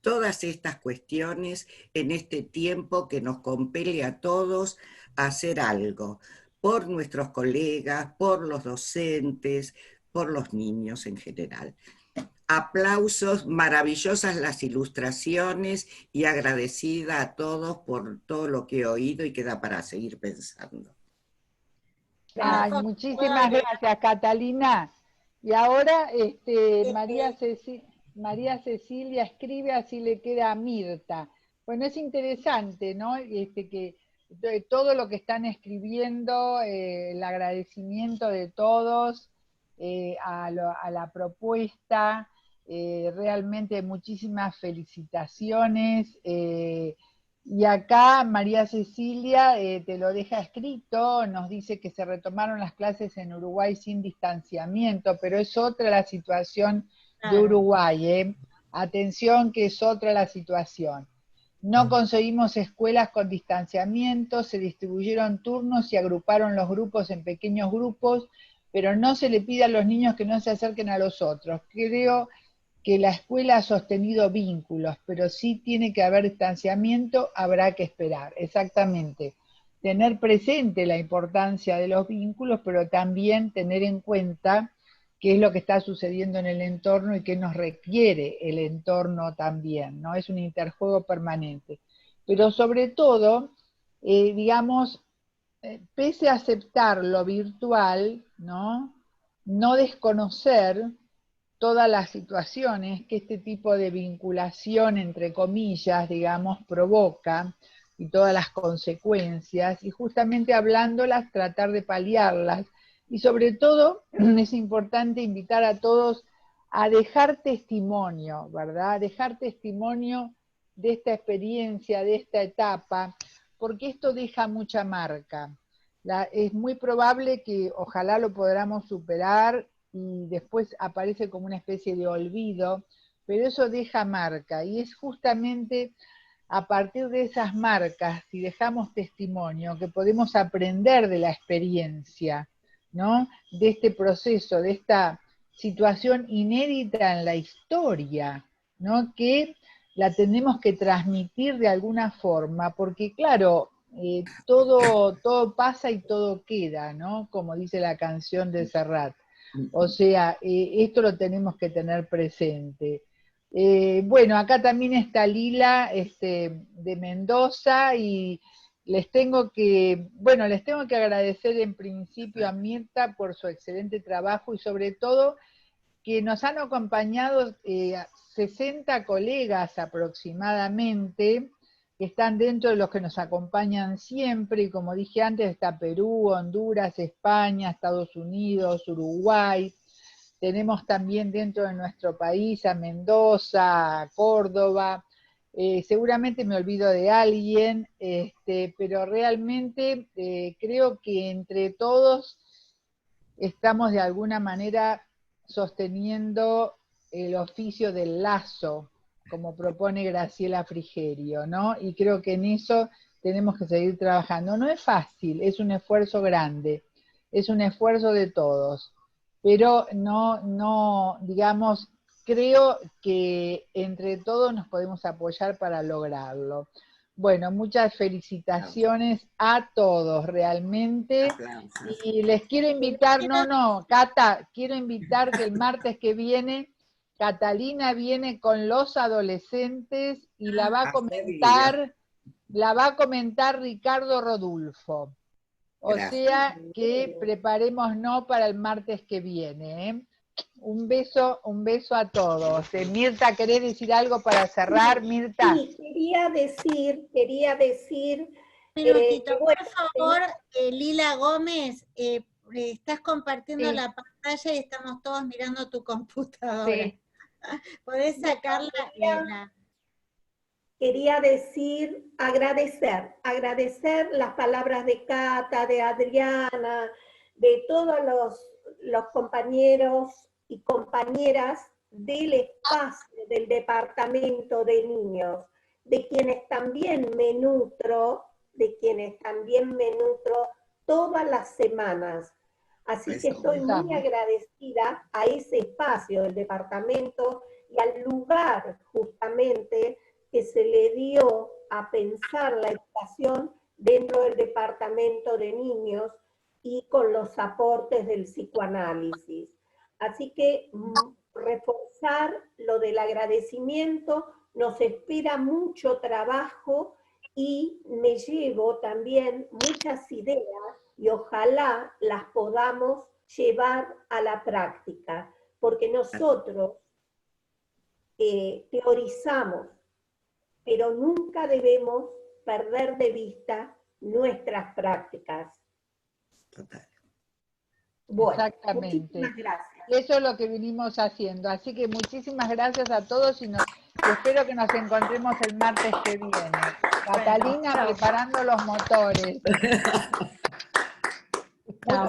todas estas cuestiones en este tiempo que nos compele a todos a hacer algo, por nuestros colegas, por los docentes, por los niños en general. Aplausos, maravillosas las ilustraciones y agradecida a todos por todo lo que he oído y queda para seguir pensando. Ay, muchísimas gracias, Catalina. Y ahora María Cecilia escribe, así le queda a Mirta. Bueno, es interesante, ¿no? Que todo lo que están escribiendo, el agradecimiento de todos a la propuesta, realmente muchísimas felicitaciones. Y acá María Cecilia te lo deja escrito, nos dice que se retomaron las clases en Uruguay sin distanciamiento, pero es otra la situación de Uruguay, Atención que es otra la situación. No conseguimos escuelas con distanciamiento, se distribuyeron turnos y agruparon los grupos en pequeños grupos, pero no se le pide a los niños que no se acerquen a los otros. Creo que la escuela ha sostenido vínculos, pero sí tiene que haber distanciamiento, habrá que esperar, exactamente. Tener presente la importancia de los vínculos, pero también tener en cuenta qué es lo que está sucediendo en el entorno y qué nos requiere el entorno también, ¿no? Es un interjuego permanente. Pero sobre todo, digamos, pese a aceptar lo virtual, ¿no? No desconocer todas las situaciones que este tipo de vinculación, entre comillas, digamos, provoca, y todas las consecuencias, y justamente hablándolas, tratar de paliarlas, y sobre todo es importante invitar a todos a dejar testimonio, ¿verdad? Dejar testimonio de esta experiencia, de esta etapa, porque esto deja mucha marca. Es muy probable que ojalá lo podamos superar y después aparece como una especie de olvido, pero eso deja marca, y es justamente a partir de esas marcas, si dejamos testimonio, que podemos aprender de la experiencia, ¿no? De este proceso, de esta situación inédita en la historia, ¿no? Que la tenemos que transmitir de alguna forma, porque claro, todo pasa y todo queda, ¿no? Como dice la canción de Serrat. O sea, esto lo tenemos que tener presente. Bueno, acá también está Lila de Mendoza, y les tengo que agradecer en principio a Mirta por su excelente trabajo, y sobre todo que nos han acompañado 60 colegas aproximadamente, que están dentro de los que nos acompañan siempre, y como dije antes, está Perú, Honduras, España, Estados Unidos, Uruguay. Tenemos también dentro de nuestro país a Mendoza, a Córdoba. Seguramente me olvido de alguien, pero realmente creo que entre todos estamos de alguna manera sosteniendo el oficio del lazo, como propone Graciela Frigerio, ¿no? Y creo que en eso tenemos que seguir trabajando. No es fácil, es un esfuerzo grande, es un esfuerzo de todos, pero digamos, creo que entre todos nos podemos apoyar para lograrlo. Bueno, muchas felicitaciones a todos, realmente. Y les quiero invitar, Cata, quiero invitar que el martes que viene, Catalina viene con los adolescentes y la va a comentar Ricardo Rodulfo. O sea que preparémonos para el martes que viene, ¿eh? Un beso a todos. Mirta, ¿querés decir algo para cerrar, Mirta? Sí, quería decir minutito, por favor, Lila Gómez, estás compartiendo la pantalla y estamos todos mirando tu computadora. Sí. Podés sacarla. Quería decir, agradecer las palabras de Cata, de Adriana, de todos los compañeros y compañeras del espacio del Departamento de Niños, de quienes también me nutro todas las semanas. Así que estoy muy agradecida a ese espacio del departamento y al lugar justamente que se le dio a pensar la educación dentro del departamento de niños y con los aportes del psicoanálisis. Así que reforzar lo del agradecimiento, nos espera mucho trabajo y me llevo también muchas ideas y ojalá las podamos llevar a la práctica, porque nosotros teorizamos, pero nunca debemos perder de vista nuestras prácticas. Total. Bueno, exactamente. Muchísimas gracias. Eso es lo que vinimos haciendo. Así que muchísimas gracias a todos y espero que nos encontremos el martes que viene. Catalina preparando los motores.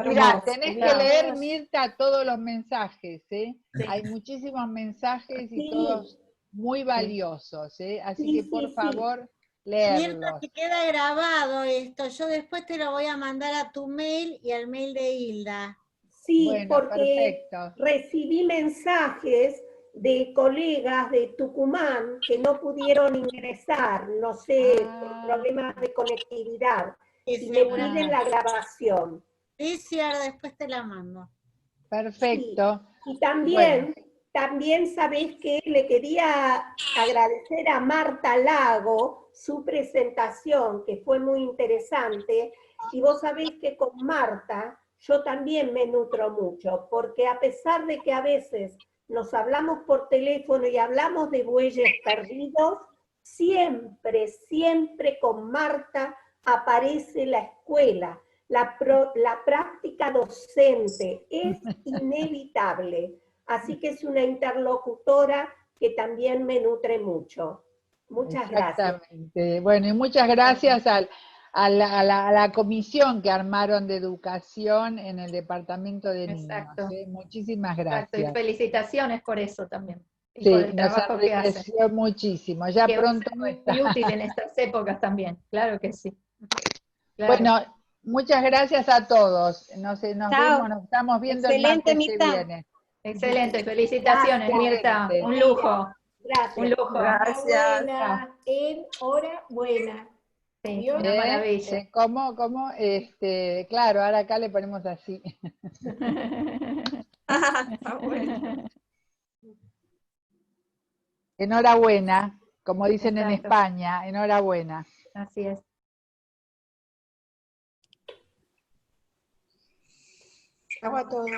Mira, tenés que leer, Mirta, todos los mensajes, ¿eh? Sí. Hay muchísimos mensajes y todos muy valiosos, ¿eh? Así que por favor, leerlos. Mirta, te queda grabado esto. Yo después te lo voy a mandar a tu mail y al mail de Hilda. Sí, bueno, porque perfecto. Recibí mensajes de colegas de Tucumán que no pudieron ingresar, no sé, por problemas de conectividad, y me piden la grabación. Sí, ahora después te la mando. Perfecto. Sí. Y también sabés que le quería agradecer a Marta Lago su presentación, que fue muy interesante, y vos sabés que con Marta yo también me nutro mucho, porque a pesar de que a veces nos hablamos por teléfono y hablamos de bueyes perdidos, siempre con Marta aparece la escuela, la práctica docente, es inevitable. Así que es una interlocutora que también me nutre mucho. Muchas gracias. Exactamente. Bueno, y muchas gracias a la comisión que armaron de educación en el departamento de niños. Muchísimas gracias. Exacto. Y felicitaciones por eso también. Y sí, por el trabajo nos que hacen. enriqueció muchísimo. Ya que pronto va a ser muy útil en estas épocas también. Claro que sí. Claro. Bueno, muchas gracias a todos. Nos vemos, nos estamos viendo Excelente, el martes Mirta. que viene. Excelente, felicitaciones, Mirta. Un lujo. Gracias. Un lujo. Gracias. Enhorabuena. Sí, una maravilla. ¿Cómo? Claro, ahora acá le ponemos así. Está bueno. Enhorabuena, como dicen en Exacto. España, enhorabuena. Así es. Chao a todos.